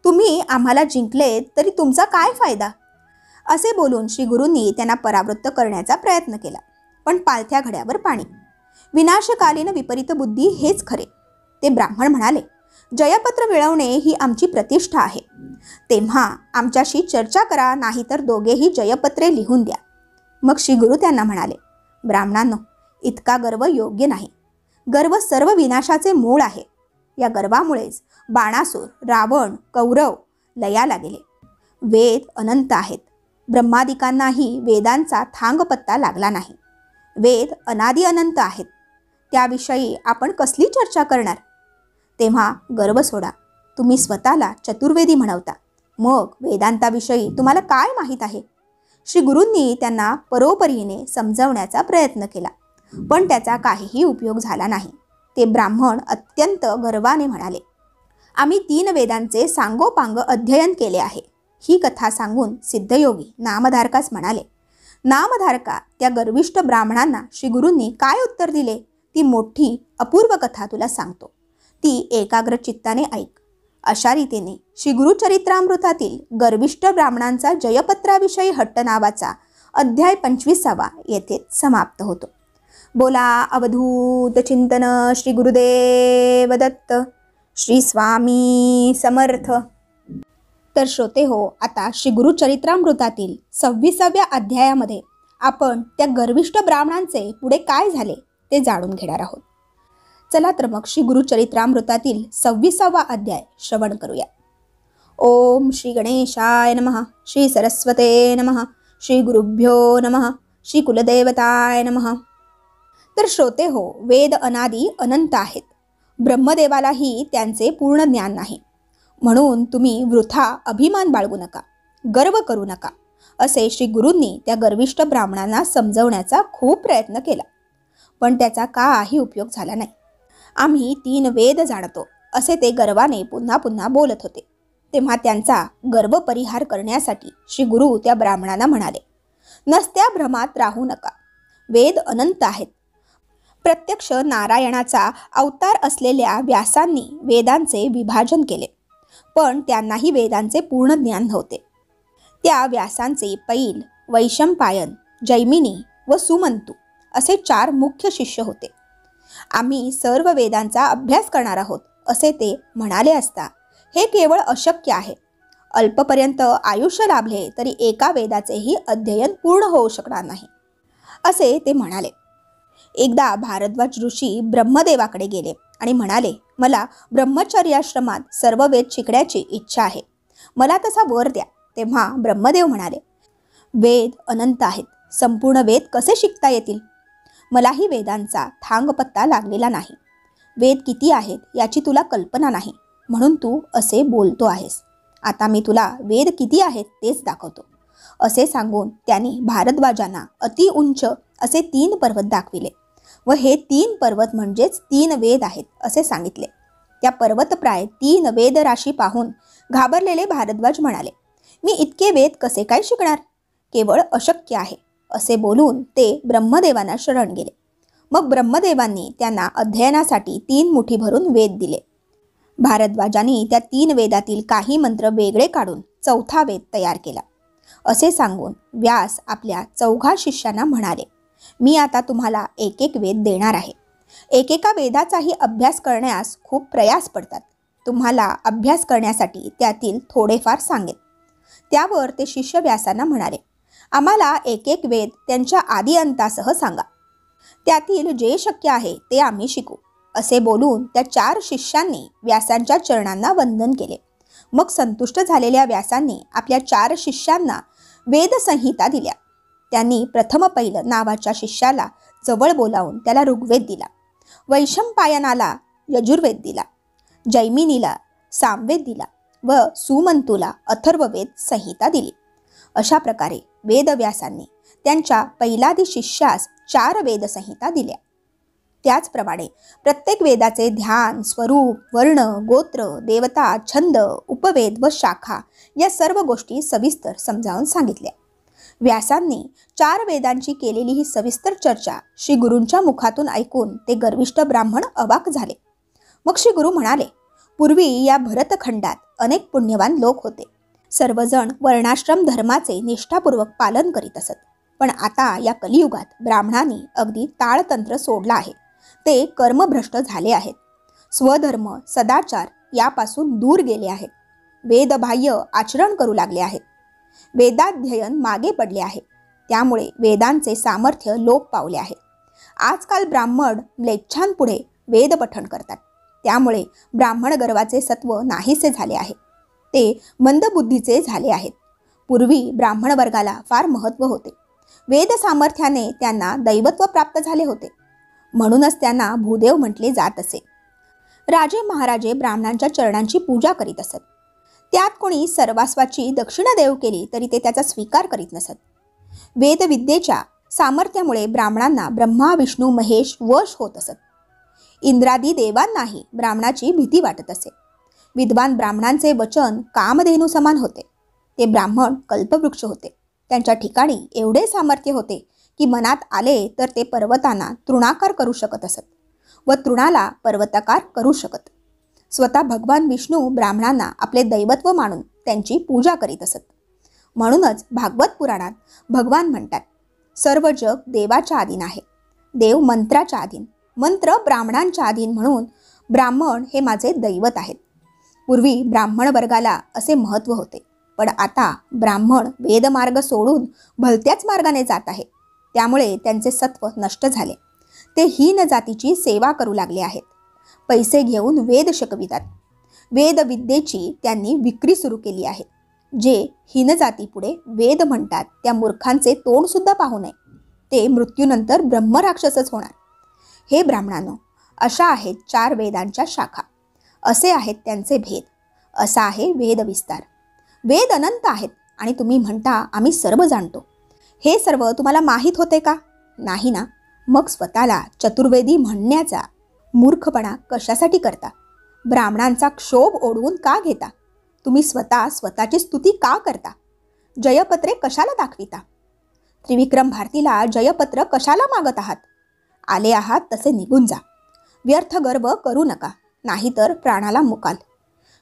तुम्ही आम्हाला जिंकले तरी तुमचा काय फायदा? असे बोलून श्री गुरूंनी त्यांना परावृत्त करण्याचा प्रयत्न केला, पण पालथ्या घड्यावर पाणी. विनाशकालीन विपरीत बुद्धी हेच खरे. ते ब्राह्मण म्हणाले, जयपत्र मिळवणे ही आमची प्रतिष्ठा आहे. तेव्हा आमच्याशी चर्चा करा, नाहीतर दोघेही जयपत्रे लिहून द्या. मग श्री गुरु त्यांना म्हणाले, ब्राह्मणांनो, इतका गर्व योग्य नाही. गर्व सर्व विनाशाचे मूळ आहे. या गर्वामुळेच बाणासूर, रावण, कौरव लयाला गेले. वेद अनंत आहेत. ब्रह्मादिकांनाही वेदांचा थांगपत्ता लागला नाही. वेद अनादि अनंत आहेत. त्याविषयी आपण कसली चर्चा करणार? तेव्हा गर्व सोडा. तुम्ही स्वतःला चतुर्वेदी म्हणवता. मग वेदांताविषयी तुम्हाला काय माहीत आहे? श्री गुरूंनी त्यांना परोपरीने समजवण्याचा प्रयत्न केला, पण त्याचा काहीही उपयोग झाला नाही. ते ब्राह्मण अत्यंत गर्वाने म्हणाले, आम्ही 3 वेदांचे सांगोपांग अध्ययन केले आहे. ही कथा सांगून सिद्धयोगी नामधारकास म्हणाले. नामधारका, त्या गर्विष्ठ ब्राह्मणांना श्री गुरूंनी काय उत्तर दिले ती मोठी अपूर्व कथा तुला सांगतो. ती एकाग्र चित्ताने ऐक. अशा रीतीने श्री गुरुचरित्रामृतातील गर्विष्ठ ब्राह्मणांचा जयपत्राविषयी हट्ट नावाचा अध्याय 25 येथे समाप्त होतो. बोला अवधूत चिंतन श्री गुरुदेव दत्त. श्री स्वामी समर्थ. तर श्रोते हो, आता श्री गुरुचरित्रामृतातील 26व्या अध्यायामध्ये आपण त्या गर्विष्ठ ब्राह्मणांचे पुढे काय झाले ते जाणून घेणार आहोत. चला तर मग श्री गुरुचरित्रामृतातील 26वा अध्याय श्रवण करूया. ओम श्री गणेशाय नमः. श्री सरस्वते नमः. श्री गुरुभ्यो नमः. श्री कुलदेवताय नमः. तर श्रोते हो, वेद अनादी अनंत आहेत. ब्रह्मदेवालाही त्यांचे पूर्ण ज्ञान नाही. म्हणून तुम्ही वृथा अभिमान बाळगू नका, गर्व करू नका, असे श्री गुरूंनी त्या गर्विष्ठ ब्राह्मणांना समजवण्याचा खूप प्रयत्न केला, पण त्याचा काही उपयोग झाला नाही. आम्ही 3 वेद जाणतो, असे ते गर्वाने पुन्हा पुन्हा बोलत होते. तेव्हा त्यांचा गर्व परिहार करण्यासाठी श्री गुरु त्या ब्राह्मणांना म्हणाले, नसत्या भ्रमात राहू नका. वेद अनंत आहेत. प्रत्यक्ष नारायणाचा अवतार असलेल्या व्यासांनी वेदांचे विभाजन केले, पण त्यांनाही वेदांचे पूर्ण ज्ञान नव्हते. त्या व्यासांचे पैल, वैशंपायन, जैमिनी व सुमंतू असे 4 मुख्य शिष्य होते. आम्ही सर्व वेदांचा अभ्यास करणार आहोत असे ते म्हणाले असता हे केवळ अशक्य आहे. अल्पपर्यंत आयुष्य लाभले तरी एका वेदाचेही अध्ययन पूर्ण होऊ शकणार नाही, असे ते म्हणाले. एकदा भारद्वाज ऋषी ब्रह्मदेवाकडे गेले आणि म्हणाले, मला ब्रह्मचर्याश्रमात सर्व वेद शिकण्याची इच्छा आहे. मला तसा वर द्या. तेव्हा ब्रह्मदेव म्हणाले, वेद अनंत आहेत. संपूर्ण वेद कसे शिकता येतील? मलाही वेदांचा थांगपत्ता लागलेला नाही. वेद किती आहेत याची तुला कल्पना नाही, म्हणून तू असे बोलतो आहेस. आता मी तुला वेद किती आहेत तेच दाखवतो. असे सांगून त्यांनी भारद्वाजांना अति उंच असे 3 पर्वत दाखविले व हे 3 पर्वत म्हणजेच 3 वेद आहेत असे सांगितले. त्या पर्वतप्राय 3 वेद राशी पाहून घाबरलेले भारद्वाज म्हणाले, मी इतके वेद कसे काय शिकणार? केवळ अशक्य आहे, असे बोलून ते ब्रह्मदेवांना शरण गेले. मग ब्रह्मदेवांनी त्यांना अध्ययनासाठी 3 मुठी भरून वेद दिले. भारद्वाजांनी त्या 3 वेदातील काही मंत्र वेगळे काढून 4था वेद तयार केला. असे सांगून व्यास आपल्या 4 शिष्यांना म्हणाले, मी आता तुम्हाला एक एक वेद देणार आहे. एकेका वेदाचाही अभ्यास करण्यास खूप प्रयास पडतात. तुम्हाला अभ्यास करण्यासाठी त्यातील थोडेफार सांगेन. त्यावर ते शिष्य व्यासांना म्हणाले, आम्हाला एक एक वेद त्यांच्या आदी अंतासह सांगा. त्यातील जे शक्य आहे ते आम्ही शिकू. असे बोलून त्या 4 शिष्यांनी व्यासांच्या चरणांना वंदन केले. मग संतुष्ट झालेल्या व्यासांनी आपल्या 4 शिष्यांना वेदसंहिता दिल्या. त्यांनी प्रथम पैल नावाच्या शिष्याला जवळ बोलावून त्याला ऋग्वेद दिला. वैशंपायनाला यजुर्वेद दिला. जैमिनीला सामवेद दिला व सुमंतूला अथर्ववेद संहिता दिली. अशा प्रकारे वेदव्यासांनी त्यांच्या पहिलादी शिष्यास 4 वेदसंहिता दिल्या. त्याचप्रमाणे प्रत्येक वेदाचे ध्यान, स्वरूप, वर्ण, गोत्र, देवता, छंद, उपवेद व शाखा या सर्व गोष्टी सविस्तर समजावून सांगितल्या. व्यासांनी 4 वेदांची केलेली ही सविस्तर चर्चा श्री गुरूंच्या मुखातून ऐकून ते गर्विष्ठ ब्राह्मण अवाक झाले. मग श्री गुरु म्हणाले, पूर्वी या भरतखंडात अनेक पुण्यवान लोक होते. सर्वजण वर्णाश्रम धर्माचे निष्ठापूर्वक पालन करीत असत. पण आता या कलियुगात ब्राह्मणांनी अगदी ताळतंत्र सोडला आहे. ते कर्मभ्रष्ट झाले आहेत. स्वधर्म, सदाचार यापासून दूर गेले आहेत. वेदबाह्य आचरण करू लागले आहेत. वेदाध्ययन मागे पडले आहे. त्यामुळे वेदांचे सामर्थ्य लोप पावले आहे. आजकाल ब्राह्मण म्लेच्छांपुढे वेद पठण करतात. त्यामुळे ब्राह्मण गर्वाचे सत्व नाहीसे झाले आहे. ते मंदबुद्धीचे झाले आहेत. पूर्वी ब्राह्मण वर्गाला फार महत्त्व होते. वेद सामर्थ्याने त्यांना दैवत्व प्राप्त झाले होते. म्हणूनच त्यांना भूदेव म्हटले जात असे. राजे महाराजे ब्राह्मणांच्या चरणांची पूजा करीत असत. त्यात कोणी सर्वास्वाची दक्षिणा देव केली तरी ते त्याचा स्वीकार करीत नसत. वेदविद्येच्या सामर्थ्यामुळे ब्राह्मणांना ब्रह्मा विष्णू महेश वश होत असत. इंद्रादी देवांनाही ब्राह्मणाची भीती वाटत असे. विद्वान ब्राह्मणांचे वचन कामधेनू समान होते. ते ब्राह्मण कल्पवृक्ष होते. त्यांच्या ठिकाणी एवढे सामर्थ्य होते की मनात आले तर ते पर्वतांना तृणाकार करू शकत असत व तृणाला पर्वताकार करू शकत. स्वतः भगवान विष्णू ब्राह्मणांना आपले दैवत्व मानून त्यांची पूजा करीत असत. म्हणूनच भागवत पुराणात भगवान म्हणतात, सर्व जग देवाच्या अधीन आहे, देव मंत्राच्या अधीन, मंत्र ब्राह्मणांच्या अधीन, म्हणून ब्राह्मण हे माझे दैवत आहेत. पूर्वी ब्राह्मण वर्गाला असे महत्त्व होते, पण आता ब्राह्मण वेदमार्ग सोडून भलत्याच मार्गाने जात आहे. त्यामुळे त्यांचे सत्व नष्ट झाले. ते हीन जातीची सेवा करू लागले आहेत. पैसे घेऊन वेद शिकवितात. वेदविद्येची त्यांनी विक्री सुरू केली आहे. जे हीन जातीपुढे वेद म्हणतात त्या मूर्खांचे तोंड सुद्धा पाहू नये. ते मृत्यूनंतर ब्रह्मराक्षसच होणार. हे ब्राह्मणांनो, अशा आहेत 4 वेदांच्या शाखा. असे आहेत त्यांचे भेद. असा आहे वेदविस्तार. वेद अनंत आहेत आणि तुम्ही म्हणता आम्ही सर्व जाणतो. हे सर्व तुम्हाला माहीत होते का? नाही ना. मग स्वतःला चतुर्वेदी म्हणण्याचा मूर्खपणा कशासाठी करता? ब्राह्मणांचा क्षोभ ओढवून का घेता? तुम्ही स्वतःची स्तुती का करता? जयपत्रे कशाला दाखविता? त्रिविक्रम भारतीला जयपत्र कशाला मागत आहात? आले आहात तसे निघून जा. व्यर्थ गर्व करू नका, नाहीतर प्राणाला मुकाल.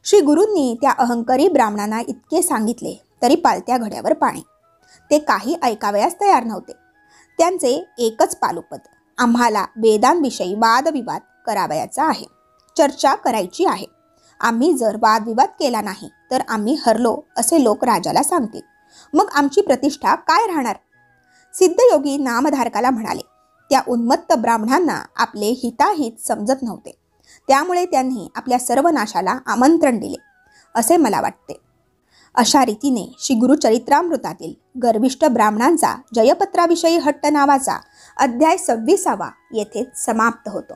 श्री गुरूंनी त्या अहंकारी ब्राह्मणांना इतके सांगितले तरी पालत्या घड्यावर पाणी. ते काही ऐकावयास तयार नव्हते. त्यांचे एकच पालुपद, आम्हाला वेदांविषयी वादविवाद करावयाचा आहे, चर्चा करायची आहे. आम्ही जर वादविवाद केला नाही तर आम्ही हरलो असे लोक राजाला सांगतील. मग आमची प्रतिष्ठा काय राहणार? सिद्धयोगी नामधारकाला म्हणाले, त्या उन्मत्त ब्राह्मणांना आपले हिताहित समजत नव्हते. त्यामुळे त्यांनी आपल्या सर्व नाशाला आमंत्रण दिले असे मला वाटते. अशा रीतीने श्री गुरुचरित्रामृतातील गर्विष्ठ ब्राह्मणांचा जयपत्राविषयी हट्ट नावाचा अध्याय 26 येथे समाप्त होतो.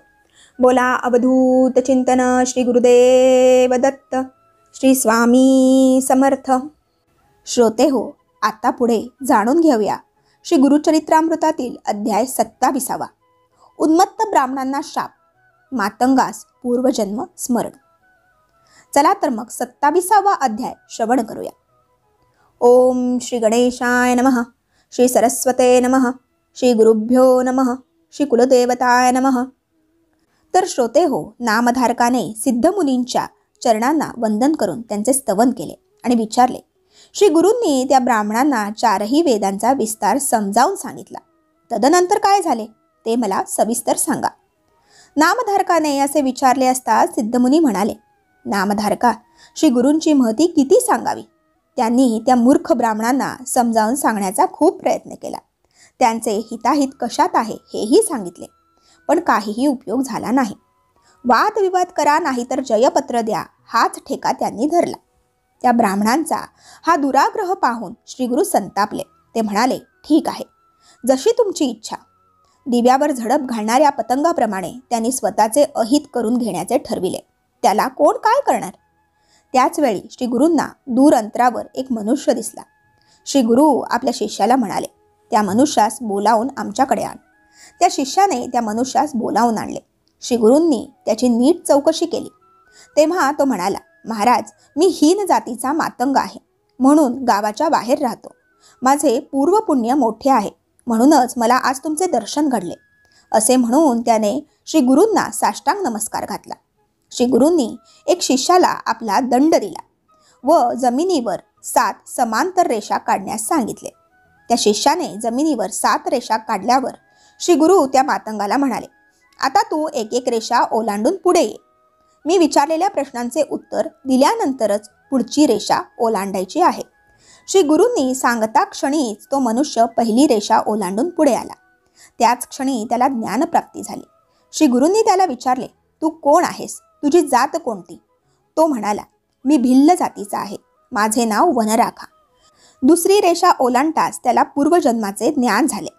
बोला अवधूत चिंतन श्री गुरुदेव दत्त. श्री स्वामी समर्थ. श्रोते हो, आता पुढे जाणून घेऊया श्री गुरुचरित्रामृतातील अध्याय 27. उन्मत्त ब्राह्मणांना शाप, मातंगास पूर्वजन्म स्मरण. चला तर मग 27 अध्याय श्रवण करूया. ओम श्री गणेशाय नमः. श्री सरस्वते नमः. श्री गुरुभ्यो नमः. श्री कुलदेवताय नमः. तर श्रोते हो, नामधारकाने सिद्धमुनींच्या चरणांना वंदन करून त्यांचे स्तवन केले आणि विचारले, श्री गुरूंनी त्या ब्राह्मणांना 4ही वेदांचा विस्तार समजावून सांगितला. तदनंतर काय झाले ते मला सविस्तर सांगा. नामधारकाने असे विचारले असता सिद्धमुनी म्हणाले, नामधारका, श्री गुरूंची महती किती सांगावी. त्यांनी त्या मूर्ख ब्राह्मणांना समजावून सांगण्याचा खूप प्रयत्न केला. त्यांचे हिताहित कशात आहे हेही सांगितले, पण काहीही उपयोग झाला नाही. वादविवाद करा नाहीतर जयपत्र द्या हाच ठेका त्यांनी धरला. त्या ब्राह्मणांचा हा दुराग्रह पाहून श्रीगुरू संतापले. ते म्हणाले, ठीक आहे, जशी तुमची इच्छा. दिव्यावर झडप घालणाऱ्या पतंगाप्रमाणे त्यांनी स्वतःचे अहित करून घेण्याचे ठरविले. त्याला कोण काय करणार? त्याच वेळी श्री गुरूंना दूर अंतरावर एक मनुष्य दिसला. श्री गुरु आपल्या शिष्याला म्हणाले, त्या मनुष्यास बोलावून आमच्याकडे आण. त्या शिष्याने त्या मनुष्यास बोलावून आणले. श्री गुरूंनी त्याची नीट चौकशी केली. तेव्हा तो म्हणाला, महाराज, मी हीन जातीचा मातंग आहे, म्हणून गावाच्या बाहेर राहतो. माझे पूर्वपुण्य मोठे आहे, म्हणूनच मला आज तुमचे दर्शन घडले. असे म्हणून त्याने श्री गुरूंना साष्टांग नमस्कार घातला. श्री गुरूंनी एक शिष्याला आपला दंड दिला व जमिनीवर 7 समांतर रेषा काढण्यास सांगितले. त्या शिष्याने जमिनीवर 7 रेषा काढल्यावर श्री गुरु त्या मातंगाला म्हणाले, आता तू एक एक रेषा ओलांडून पुढे ये. मी विचारलेल्या प्रश्नांचे उत्तर दिल्यानंतरच पुढची रेषा ओलांडायची आहे. श्री गुरूंनी सांगता क्षणीच तो मनुष्य पहिली रेषा ओलांडून पुढे आला. त्याच क्षणी त्याला ज्ञानप्राप्ती झाली. श्री गुरूंनी त्याला विचारले, तू कोण आहेस? तुझी जात कोणती? तो म्हणाला, मी भिल्ल जातीचा आहे. माझे नाव वनराखा. दुसरी रेषा ओलांडताच त्याला पूर्वजन्माचे ज्ञान झाले.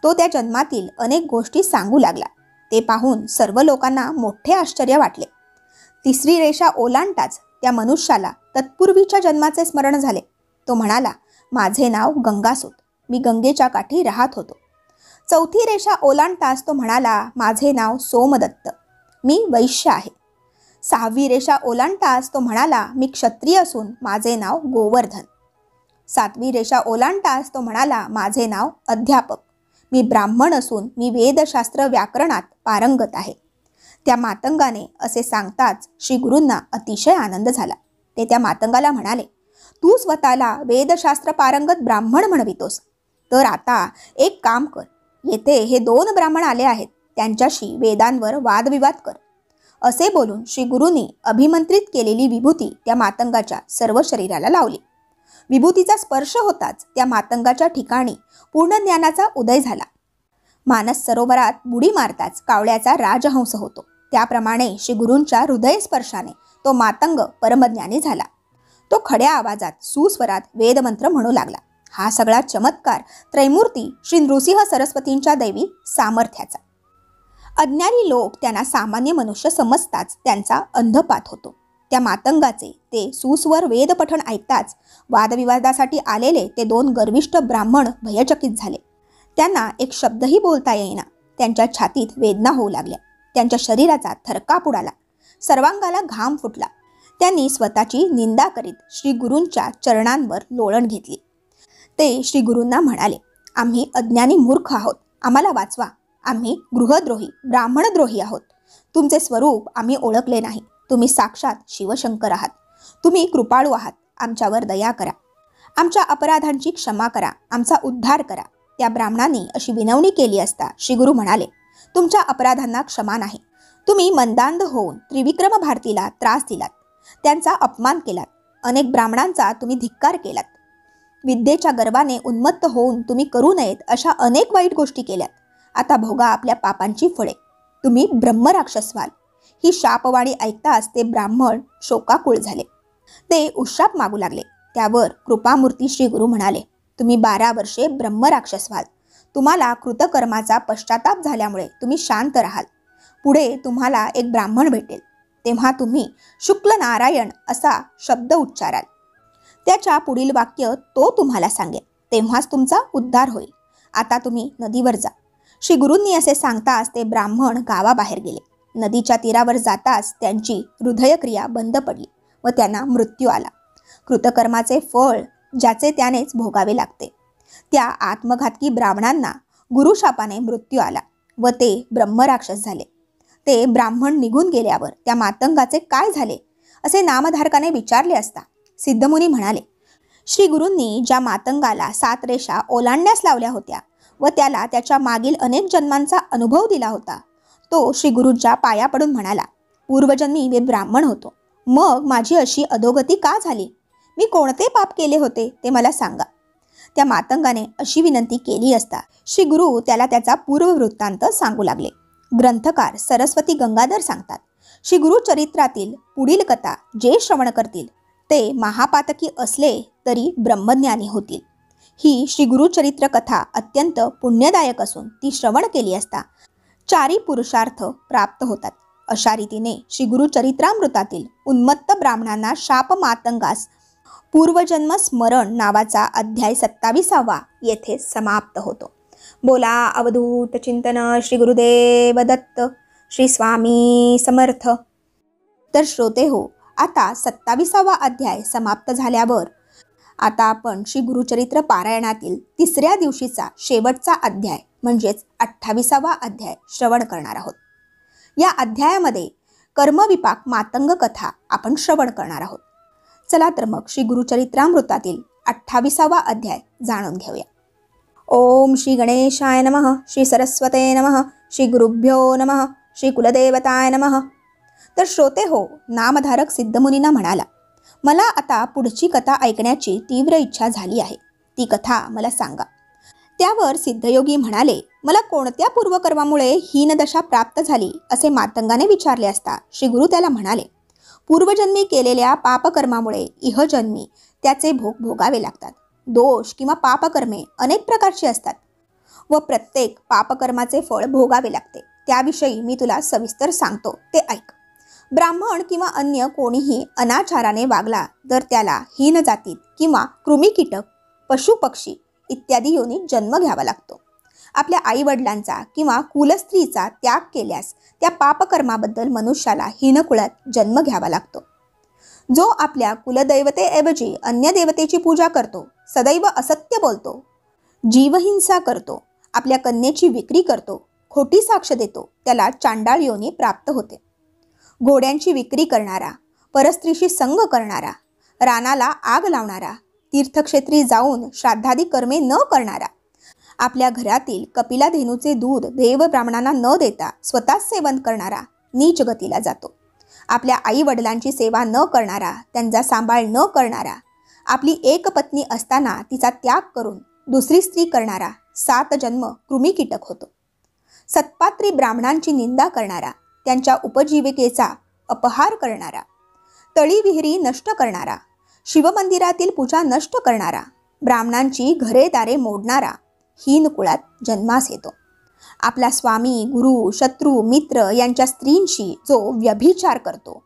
तो त्या जन्मातील अनेक गोष्टी सांगू लागला. ते पाहून सर्व लोकांना मोठे आश्चर्य वाटले. तिसरी रेषा ओलांडताच त्या मनुष्याला तत्पूर्वीच्या जन्माचे स्मरण झाले. तो म्हणाला, माझे नाव गंगासूत. मी गंगेच्या काठी राहत होतो. 4थी रेषा ओलांडताच तो म्हणाला, माझे नाव सोमदत्त, मी वैश्य आहे. 6वी रेषा ओलांडताच तो म्हणाला, मी क्षत्रिय असून माझे नाव गोवर्धन. 7वी रेषा ओलांडताच तो म्हणाला, माझे नाव अध्यापक, मी ब्राह्मण असून मी वेदशास्त्र व्याकरणात पारंगत आहे. त्या मातंगाने असे सांगताच श्री गुरूंना अतिशय आनंद झाला. ते त्या मातंगाला म्हणाले, तू स्वतःला वेदशास्त्र पारंगत ब्राह्मण म्हणवितोस, तर आता एक काम कर, येथे हे 2 ब्राह्मण आले आहेत, त्यांच्याशी वेदांवर वादविवाद कर. असे बोलून श्री गुरूंनी अभिमंत्रित केलेली विभूती त्या मातंगाच्या सर्व शरीराला लावली. विभूतीचा स्पर्श होताच त्या मातंगाच्या ठिकाणी पूर्ण ज्ञानाचा उदय झाला. मानस सरोवरात बुडी मारताच कावळ्याचा राजहंस होतो, त्याप्रमाणे श्री गुरूंच्या हृदय स्पर्शाने तो मातंग परमज्ञानी झाला. तो खड्या आवाजात सुस्वरात वेदमंत्र म्हणू लागला. हा सगळा चमत्कार त्रैमूर्ती श्री नृसिंह सरस्वतींच्या दैवी सामर्थ्याचा. अज्ञानी लोक त्यांना सामान्य मनुष्य समजताच त्यांचा अंधपात होतो. त्या मातंगाचे ते सुस्वर वेदपठण ऐकताच वादविवादासाठी आलेले ते 2 गर्विष्ठ ब्राह्मण भयचकित झाले. त्यांना एक शब्दही बोलता येईना. त्यांच्या छातीत वेदना होऊ लागल्या. त्यांच्या शरीराचा थरकाप उडाला. सर्वांगाला घाम फुटला. त्यांनी स्वतःची निंदा करीत श्री गुरूंच्या चरणांवर लोळण घेतली. ते श्री गुरूंना म्हणाले, आम्ही अज्ञानी मूर्ख आहोत, आम्हाला वाचवा. आम्ही गृहद्रोही ब्राह्मणद्रोही आहोत. तुमचे स्वरूप आम्ही ओळखले नाही. तुम्ही साक्षात शिवशंकर आहात. तुम्ही कृपाळू आहात. आमच्यावर दया करा. आमच्या अपराधांची क्षमा करा. आमचा उद्धार करा. त्या ब्राह्मणांनी अशी विनवणी केली असता श्री गुरु म्हणाले, तुमच्या अपराधांना क्षमा नाही. तुम्ही मंदांध होऊन त्रिविक्रम भारतीला त्रास दिलात, त्यांचा अपमान केलात. अनेक ब्राह्मणांचा तुम्ही धिक्कार केलात. विद्येच्या गर्वाने उन्मत्त होऊन तुम्ही करू नयेत अशा अनेक वाईट गोष्टी केल्यात. आता भोगा आपल्या पापांची फळे. तुम्ही ब्रह्मराक्षस व्हाल. ही शापवाणी ऐकताच ते ब्राह्मण शोकाकुळ झाले. ते उशाप मागू लागले. त्यावर कृपामूर्ती श्री गुरु म्हणाले, तुम्ही 12 वर्षे ब्रह्मराक्षस व्हाल. तुम्हाला कृतकर्माचा पश्चाताप झाल्यामुळे तुम्ही शांत राहाल. पुढे तुम्हाला एक ब्राह्मण भेटेल. तेव्हा तुम्ही शुक्ल नारायण असा शब्द उच्चाराल. त्याच्या पुढील वाक्य तो तुम्हाला सांगेल. तेव्हाच तुमचा उद्धार होईल. आता तुम्ही नदीवर जा. श्री गुरूंनी असे सांगताच ते ब्राह्मण गावाबाहेर गेले. नदीच्या तीरावर जाताच त्यांची हृदयक्रिया बंद पडली व त्यांना मृत्यू आला. कृतकर्माचे फळ ज्याचे त्यानेच भोगावे लागते. त्या आत्मघातकी ब्राह्मणांना गुरुशापाने मृत्यू आला व ते ब्रह्मराक्षस झाले. ते ब्राह्मण निघून गेल्यावर त्या मातंगाचे काय झाले असे नामधारकाने विचारले असता सिद्धमुनी म्हणाले, श्री गुरूंनी ज्या मातंगाला 7 रेषा ओलांडण्यास लावल्या होत्या व त्याला त्याच्या मागील अनेक जन्मांचा अनुभव दिला होता, तो श्री गुरूंच्या पाया पडून म्हणाला, पूर्वजन्मी मी ब्राह्मण होतो. मग माझी अशी अधोगती का झाली? मी कोणते पाप केले होते ते मला सांगा. त्या मातंगाने अशी विनंती केली असता श्री गुरु त्याला त्याचा पूर्ववृत्तांत सांगू लागले. ग्रंथकार सरस्वती गंगाधर सांगतात, श्री गुरु चरित्रातील पुढील कथा जे श्रवण करतील ते महापातकी असले तरी ब्रह्मज्ञानी होतील. ही श्री गुरु चरित्र कथा अत्यंत पुण्यदायक असून ती श्रवण केली असता 4 पुरुषार्थ प्राप्त होतात. अशा रीतीने श्री गुरु चरित्रामृतातील उन्मत्त ब्राह्मणांना शाप मातंगास पूर्वजन्म स्मरण नावाचा अध्याय 27वा येथे समाप्त होतो. बोला अवधूत चिंतन श्री गुरुदेव दत्त. श्री स्वामी समर्थ. तर श्रोते हो, आता 27वा अध्याय समाप्त झाल्यावर आता आपण श्री गुरुचरित्र पारायणातील 3ऱ्या दिवशीचा शेवटचा अध्याय म्हणजेच 28वा अध्याय श्रवण करणार आहोत. या अध्यायामध्ये कर्मविपाक मातंग कथा आपण श्रवण करणार आहोत. चला तर मग श्री गुरुचरित्रामृतातील 28वा अध्याय जाणून घेऊया. ओम श्री गणेशाय नमः. श्री सरस्वते नमः. श्री गुरुभ्यो नमः. श्री कुलदेवताय नमः. तर श्रोते हो, नामधारक सिद्धमुनींना म्हणाला, मला आता पुढची कथा ऐकण्याची तीव्र इच्छा झाली आहे. ती कथा मला सांगा. त्यावर सिद्धयोगी म्हणाले, मला कोणत्या पूर्वकर्मामुळे हीनदशा प्राप्त झाली असे मातंगाने विचारले असता श्री गुरु त्याला म्हणाले, पूर्वजन्मी केलेल्या पापकर्मामुळे इहजन्मी त्याचे भोग भोगावे लागतात. दोष किंवा पापकर्मे अनेक प्रकारची असतात व प्रत्येक पापकर्माचे फळ भोगावे लागते. त्याविषयी मी तुला सविस्तर सांगतो, ते ऐक. ब्राह्मण किंवा अन्य कोणीही अनाचाराने वागला तर त्याला हीन जातीत किंवा कृमी कीटक पशुपक्षी इत्यादी योनीत जन्म घ्यावा लागतो. आपल्या आईवडिलांचा किंवा कुलस्त्रीचा त्याग केल्यास त्या पापकर्माबद्दल मनुष्याला हीनकुळात जन्म घ्यावा लागतो. जो आपल्या कुलदैवतेऐवजी अन्य देवतेची पूजा करतो, सदैव असत्य बोलतो, जीवहिंसा करतो, आपल्या कन्येची विक्री करतो, खोटी साक्ष देतो, त्याला चांडाळ योनी प्राप्त होते. घोड्यांची विक्री करणारा, परस्त्रीशी संग करणारा, रानाला आग लावणारा, तीर्थक्षेत्री जाऊन श्राद्धादी कर्मे न करणारा, आपल्या घरातील कपिला धेनूचे दूध देव ब्राह्मणांना न देता स्वतःच सेवन करणारा नीच गतीला जातो. आपल्या आई वडिलांची सेवा न करणारा, त्यांचा सांभाळ न करणारा, आपली एक पत्नी असताना तिचा त्याग करून दुसरी स्त्री करणारा 7 जन्म कृमीकीटक होतो. सत्पात्री ब्राह्मणांची निंदा करणारा, त्यांच्या उपजीविकेचा अपहार करणारा, तळी विहिरी नष्ट करणारा, शिवमंदिरातील पूजा नष्ट करणारा, ब्राह्मणांची घरे दारे मोडणारा हीन कुळात जन्मास येतो. आपला स्वामी, गुरु, शत्रू, मित्र यांच्या स्त्रींशी जो व्यभिचार करतो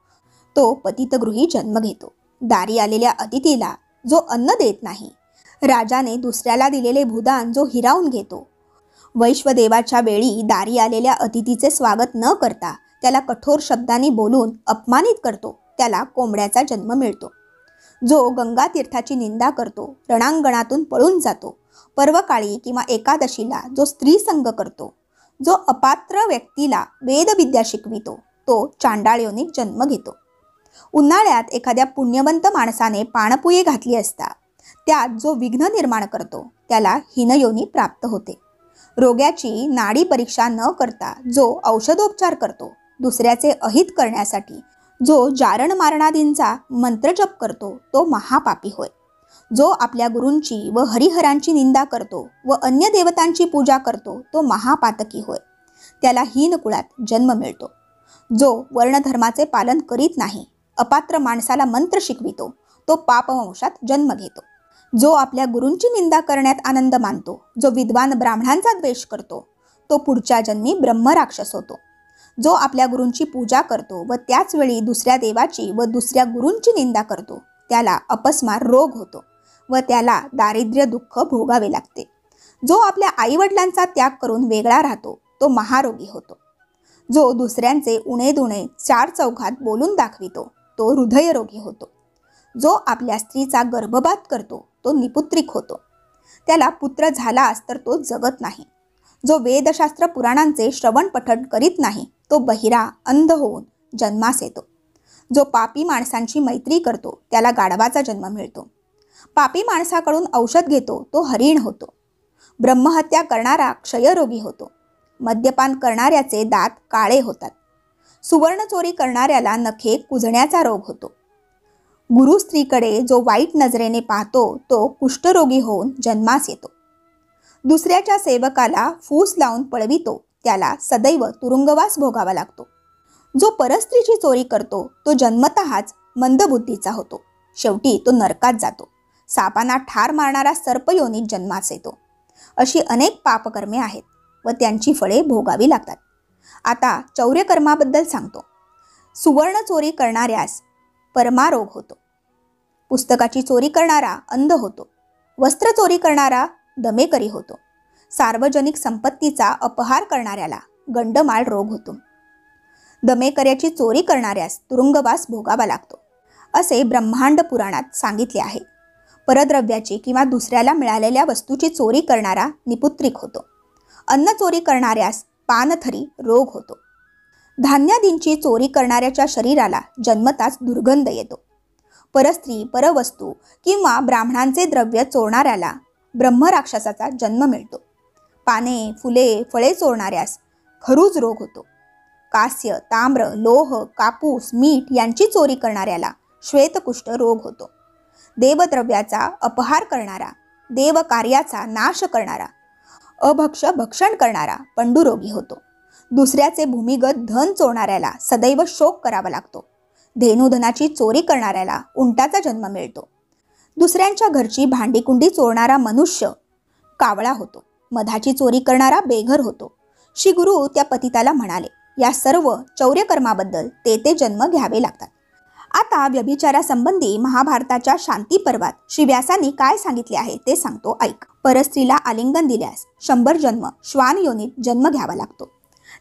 तो पतितगृही जन्म घेतो. दारी आलेल्या अतिथीला जो अन्न देत नाही, राजाने दुसऱ्याला दिलेले भूदान जो हिरावून घेतो, वैश्वदेवाच्या वेळी दारी आलेल्या अतिथीचे स्वागत न करता त्याला कठोर शब्दांनी बोलून अपमानित करतो, त्याला कोंबड्याचा जन्म मिळतो. जो गंगा तीर्थाची निंदा करतो, रणांगणातून पळून जातो, पर्वकाळी किंवा एकादशीला जो स्त्री संग करतो, जो अपात्र व्यक्तीला वेदविद्या शिकवितो, तो चांडाळ योनीत जन्म घेतो. उन्हाळ्यात एखाद्या पुण्यवंत माणसाने पाणपुये घातली असता त्यात जो विघ्न निर्माण करतो त्याला हीनयोनी प्राप्त होते. रोग्याची नाडी परीक्षा न करता जो औषधोपचार करतो, दुसऱ्याचे अहित करण्यासाठी जो जारण मारणादींचा मंत्रजप करतो तो महापापी होय. जो आपल्या गुरूंची व हरिहरांची निंदा करतो व अन्य देवतांची पूजा करतो तो महापातकी होय. त्याला हीन कुळात जन्म मिळतो. जो वर्णधर्माचे पालन करीत नाही, अपात्र माणसाला मंत्र शिकवितो, तो पापवंशात जन्म घेतो. जो आपल्या गुरूंची निंदा करण्यात आनंद मानतो, जो विद्वान ब्राह्मणांचा द्वेष करतो, तो पुढच्या जन्मी ब्रह्मराक्षस होतो. जो आपल्या गुरूंची पूजा करतो व त्याच वेळी दुसऱ्या देवाची व दुसऱ्या गुरूंची निंदा करतो त्याला अपस्मार रोग होतो व त्याला दारिद्र्य दुःख भोगावे लागते. जो आपल्या आईवडिलांचा त्याग करून वेगळा राहतो तो महारोगी होतो. जो दुसऱ्यांचे उणे दुणे 4 चौघात बोलून दाखवितो तो हृदयरोगी होतो. जो आपल्या स्त्रीचा गर्भपात करतो तो निपुत्रिक होतो. त्याला पुत्र झालास तर तो जगत नाही. जो वेदशास्त्र पुराणांचे श्रवण पठण करीत नाही तो बहिरा अंध होऊन जन्मास येतो. जो पापी माणसांची मैत्री करतो त्याला गाढवाचा जन्म मिळतो. पापी माणसाकडून औषध घेतो तो हरिण होतो. ब्रह्महत्या करणारा क्षयरोगी होतो. मद्यपान करणाऱ्याचे दात काळे होतात. सुवर्ण चोरी करणाऱ्याला नखे कुजण्याचा रोग होतो. गुरु स्त्रीकडे जो वाईट नजरेने पाहतो तो कुष्ठरोगी होऊन जन्मास येतो. दुसऱ्याच्या सेवकाला फूस लावून पळवितो त्याला सदैव तुरुंगवास भोगावा लागतो. जो परस्त्रीची चोरी करतो तो जन्मतःच मंदबुद्धीचा होतो. शेवटी तो नरकात जातो. सापांना ठार मारणारा सर्पयोनीत जन्मास येतो. अशी अनेक पापकर्मे आहेत व त्यांची फळे भोगावी लागतात. आता चौर्यकर्माबद्दल सांगतो. सुवर्ण चोरी करणाऱ्यास परमारोग होतो. पुस्तकाची चोरी करणारा अंध होतो. वस्त्र चोरी करणारा दमेकरी होतो. सार्वजनिक संपत्तीचा अपहार करणाऱ्याला गंडमाळ रोग होतो. दमेकऱ्याची चोरी करणाऱ्यास तुरुंगवास भोगावा लागतो असे ब्रह्मांड पुराणात सांगितले आहे. परद्रव्याची किंवा दुसऱ्याला मिळालेल्या वस्तूची चोरी करणारा निपुत्रिक होतो. अन्न चोरी करणाऱ्यास पानथरी रोग होतो. धान्यादींची चोरी करणाऱ्याच्या शरीराला जन्मताच दुर्गंध येतो. परस्त्री, परवस्तू किंवा ब्राह्मणांचे द्रव्य चोरणाऱ्याला ब्रह्मराक्षसाचा जन्म मिळतो. पाने, फुले, फळे चोरणाऱ्यास खरूज रोग होतो. कांस्य, ताम्र, लोह, कापूस, मीठ यांची चोरी करणाऱ्याला श्वेतकुष्ठ रोग होतो. देवद्रव्याचा अपहार करणारा, देवकार्याचा नाश करणारा, अभक्ष भक्षण करणारा पंडुरोगी होतो. दुसऱ्याचे भूमिगत धन चोरणाऱ्याला सदैव शोक करावा लागतो. धेनुधनाची चोरी करणाऱ्याला उंटाचा जन्म मिळतो. दुसऱ्यांच्या घरची भांडीकुंडी चोरणारा मनुष्य कावळा होतो. मधाची चोरी करणारा बेघर होतो. श्री गुरु त्या पतिताला म्हणाले, या सर्व चौर्यकर्माबद्दल ते जन्म घ्यावे लागतात. आता व्यभिचारासंबंधी महाभारताच्या शांती पर्वात श्री व्यासांनी काय सांगितले आहे ते सांगतो, ऐक. परस्त्रीला आलिंगन दिल्यास 100 जन्म श्वान योनीत जन्म घ्यावा लागतो.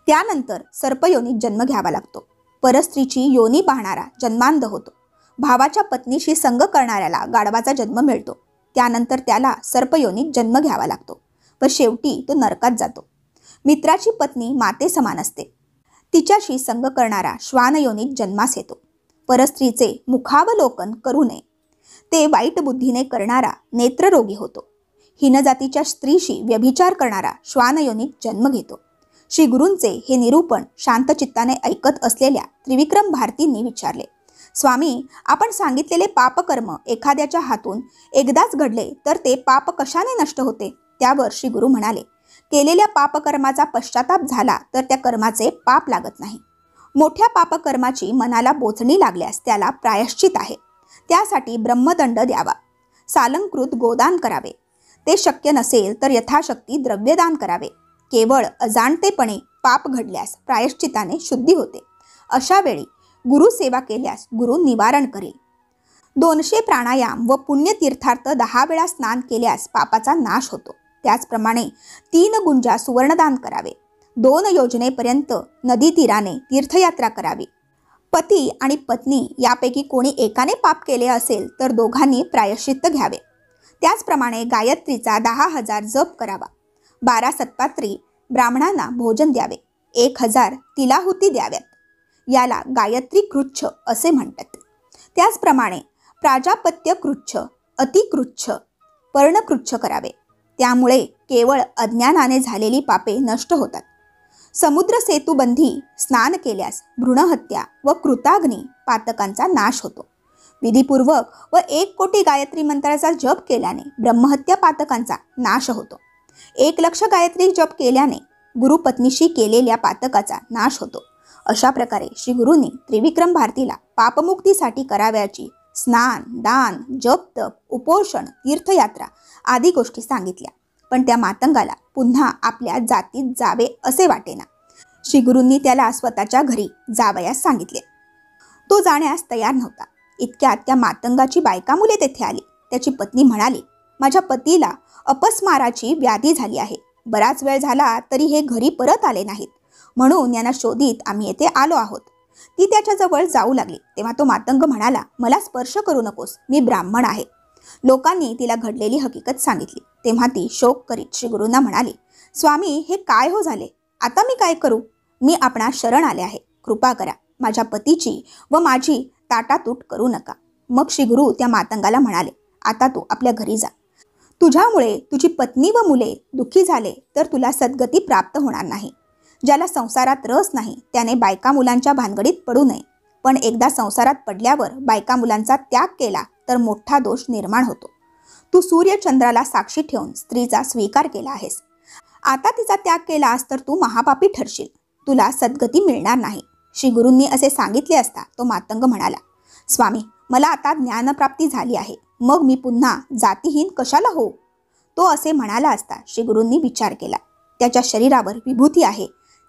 त्यानंतर सर्पयोनीत जन्म घ्यावा लागतो. परस्त्रीची योनी पाहणारा जन्मांध होतो. भावाच्या पत्नीशी संग करणाऱ्याला गाढवाचा जन्म मिळतो. त्यानंतर त्याला सर्पयोनीत जन्म घ्यावा लागतो व शेवटी तो नरकात जातो. मित्राची पत्नी माते समान असते. तिच्याशी संग करणारा श्वानयोनीत जन्मास येतो. परस्त्रीचे मुखावलोकन करू नये ते वाईट बुद्धीने करणारा नेत्ररोगी होतो. हीनजातीच्या स्त्रीशी व्यभिचार करणारा श्वानयोनीत जन्म घेतो. श्री गुरूंचे हे निरूपण शांतचित्ताने ऐकत असलेल्या त्रिविक्रम भारतींनी विचारले, स्वामी, आपण सांगितलेले पापकर्म एखाद्याच्या हातून एकदाच घडले तर ते पाप कशाने नष्ट होते? त्यावर श्री गुरु म्हणाले, केलेल्या पापकर्माचा पश्चाताप झाला तर त्या कर्माचे पाप लागत नाही. मोठ्या पापकर्माची मनाला बोचणी लागल्यास त्याला प्रायश्चित आहे. त्यासाठी ब्रह्मदंड द्यावा, सालंकृत गोदान करावे. ते शक्य नसेल तर यथाशक्ती द्रव्यदान करावे. केवळ अजाणतेपणे पाप घडल्यास प्रायश्चिताने शुद्धी होते. अशा वेळी गुरु सेवा केल्यास गुरु निवारण करेल. 200 प्राणायाम व पुण्यतीर्थार्थ 10 वेळा स्नान केल्यास पापाचा नाश होतो. त्याचप्रमाणे 3 गुंजा सुवर्णदान करावे. 2 योजनेपर्यंत नदी तीराने तीर्थयात्रा करावी. पती आणि पत्नी यापैकी कोणी एकाने पाप केले असेल तर दोघांनी प्रायश्चित्त घ्यावे. त्याचप्रमाणे गायत्रीचा 10,000 जप करावा. 12 सत्पात्री ब्राह्मणांना भोजन द्यावे. 1000 तिलाहुती द्याव्यात. याला गायत्री कृच्छ असे म्हणतात. त्याचप्रमाणे प्राजापत्य कृच्छ, अतिकृच्छ, पर्णकृच्छ करावे. त्यामुळे केवळ अज्ञानाने झालेली पापे नष्ट होतात. समुद्र सेतुबंधी स्नान केल्यास भ्रूणहत्या व कृताग्नी पातकांचा नाश होतो. विधीपूर्वक व 1 कोटी गायत्री मंत्राचा जप केल्याने ब्रह्महत्या पातकांचा नाश होतो. 1,00,000 गायत्री जप केल्याने गुरुपत्नीशी केलेल्या पातकाचा नाश होतो. अशा प्रकारे श्री गुरूंनी त्रिविक्रम भारतीला पापमुक्तीसाठी करावयाची स्नान, दान, जप, तप, उपोषण, तीर्थयात्रा आदी गोष्टी सांगितल्या. पण त्या मातंगाला पुन्हा आपल्या जातीत जावे असे वाटेना. श्री गुरूंनी त्याला स्वतःच्या घरी जावयास सांगितले. तो जाण्यास तयार नव्हता. इतक्यात त्या मातंगाची बायका मुले तेथे आली. त्याची पत्नी म्हणाली, माझ्या पतीला अपस्माराची व्याधी झाली आहे. बराच वेळ झाला तरी हे घरी परत आले नाहीत, म्हणून यांना शोधित आम्ही येथे आलो आहोत. ती त्याच्याजवळ जाऊ लागली तेव्हा तो मातंग म्हणाला, मला स्पर्श करू नकोस, मी ब्राह्मण आहे. लोकांनी तिला घडलेली हकीकत सांगितली. तेव्हा ती शोक करीत श्री गुरूंना म्हणाली, स्वामी, हे काय हो झाले? आता मी काय करू? मी आपणास शरण आले आहे. कृपा करा, माझ्या पतीची व माझी ताटातूट करू नका. मग श्री गुरु त्या मातंगाला म्हणाले, आता तू आपल्या घरी जा. तुझ्यामुळे तुझी पत्नी व मुले दुःखी झाले तर तुला सद्गती प्राप्त होणार नाही. ज्याला संसारात रस नाही त्याने बायका मुलांच्या भानगडीत पडू नये. पण एकदा संसारात पडल्यावर बायका मुलांचा त्याग केला तर मोठा दोष निर्माण होतो. तू सूर्यचंद्राला साक्षी ठेवून स्त्रीचा स्वीकार केला आहेस. आता तिचा त्याग केलास तर तू महापापी ठरशील. तुला सद्गती मिळणार नाही. श्री गुरूंनी असे सांगितले असता तो मातंग म्हणाला, स्वामी, मला आता ज्ञानप्राप्ती झाली आहे. मग मी पुन्हा जातीहीन कशाला हो? तो असे म्हणाला असता श्री गुरूंनी विचार केला. त्याच्या शरीरावर विभूती आहे,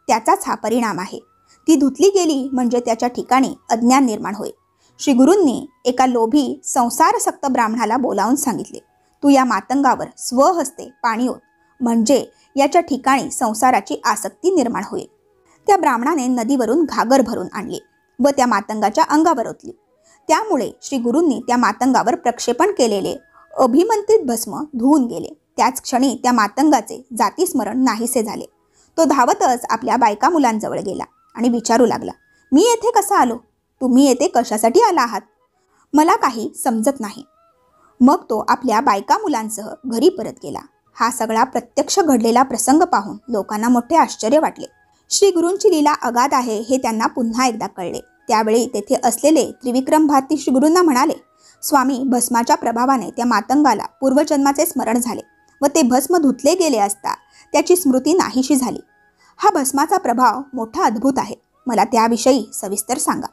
त्याचाच हा परिणाम आहे. ती धुतली गेली म्हणजे त्याच्या ठिकाणी अज्ञान निर्माण होईल. श्री गुरूंनी एका लोभी संसारसक्त ब्राह्मणाला बोलावून सांगितले, तू या मातंगावर स्वहस्ते पाणी ओत, म्हणजे याच्या ठिकाणी संसाराची आसक्ती निर्माण होईल. त्या ब्राह्मणाने नदीवरून घागर भरून आणली व त्या मातंगाच्या अंगावर ओतली. त्यामुळे श्री गुरूंनी त्या मातंगावर प्रक्षेपण केलेले अभिमंत्रित भस्म धुवून गेले. त्याच क्षणी त्या मातंगाचे जातीस्मरण नाहीसे झाले. तो धावतच आपल्या बायका मुलांजवळ गेला आणि विचारू लागला, मी येथे कसा आलो? तुम्ही येथे कशासाठी आला आहात? मला काही समजत नाही. मग तो आपल्या बायका मुलांसह घरी परत गेला. हा सगळा प्रत्यक्ष घडलेला प्रसंग पाहून लोकांना मोठे आश्चर्य वाटले. श्री गुरूंची लीला अगाध आहे हे त्यांना पुन्हा एकदा कळले. त्यावेळी तेथे असलेले त्रिविक्रम भारती श्री गुरूंना म्हणाले, स्वामी, भस्माच्या प्रभावाने त्या मातंगाला पूर्वजन्माचे स्मरण झाले व ते भस्म धुतले गेले असता त्याची स्मृती नाहीशी झाली. हा भस्माचा प्रभाव मोठा अद्भुत आहे. मला त्याविषयी सविस्तर सांगा.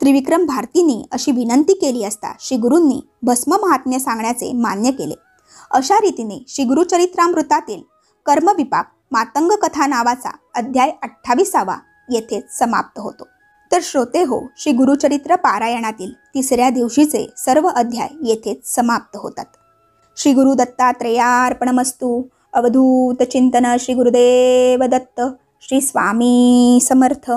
त्रिविक्रम भारतींनी अशी विनंती केली असता श्री गुरूंनी भस्म महात्म्य सांगण्याचे मान्य केले. अशा रीतीने श्री गुरुचरित्रामृतातील कर्मविपाक मातंग कथा नावाचा अध्याय 28 येथेच समाप्त होतो. तर श्रोते हो, श्री गुरुचरित्र पारायणातील तिसऱ्या दिवशीचे सर्व अध्याय येथेच समाप्त होतात. श्री गुरु दत्तात्रेयार्पणमस्तु. अवधूत चिंतन. श्री गुरुदेव दत्त. श्री स्वामी समर्थ.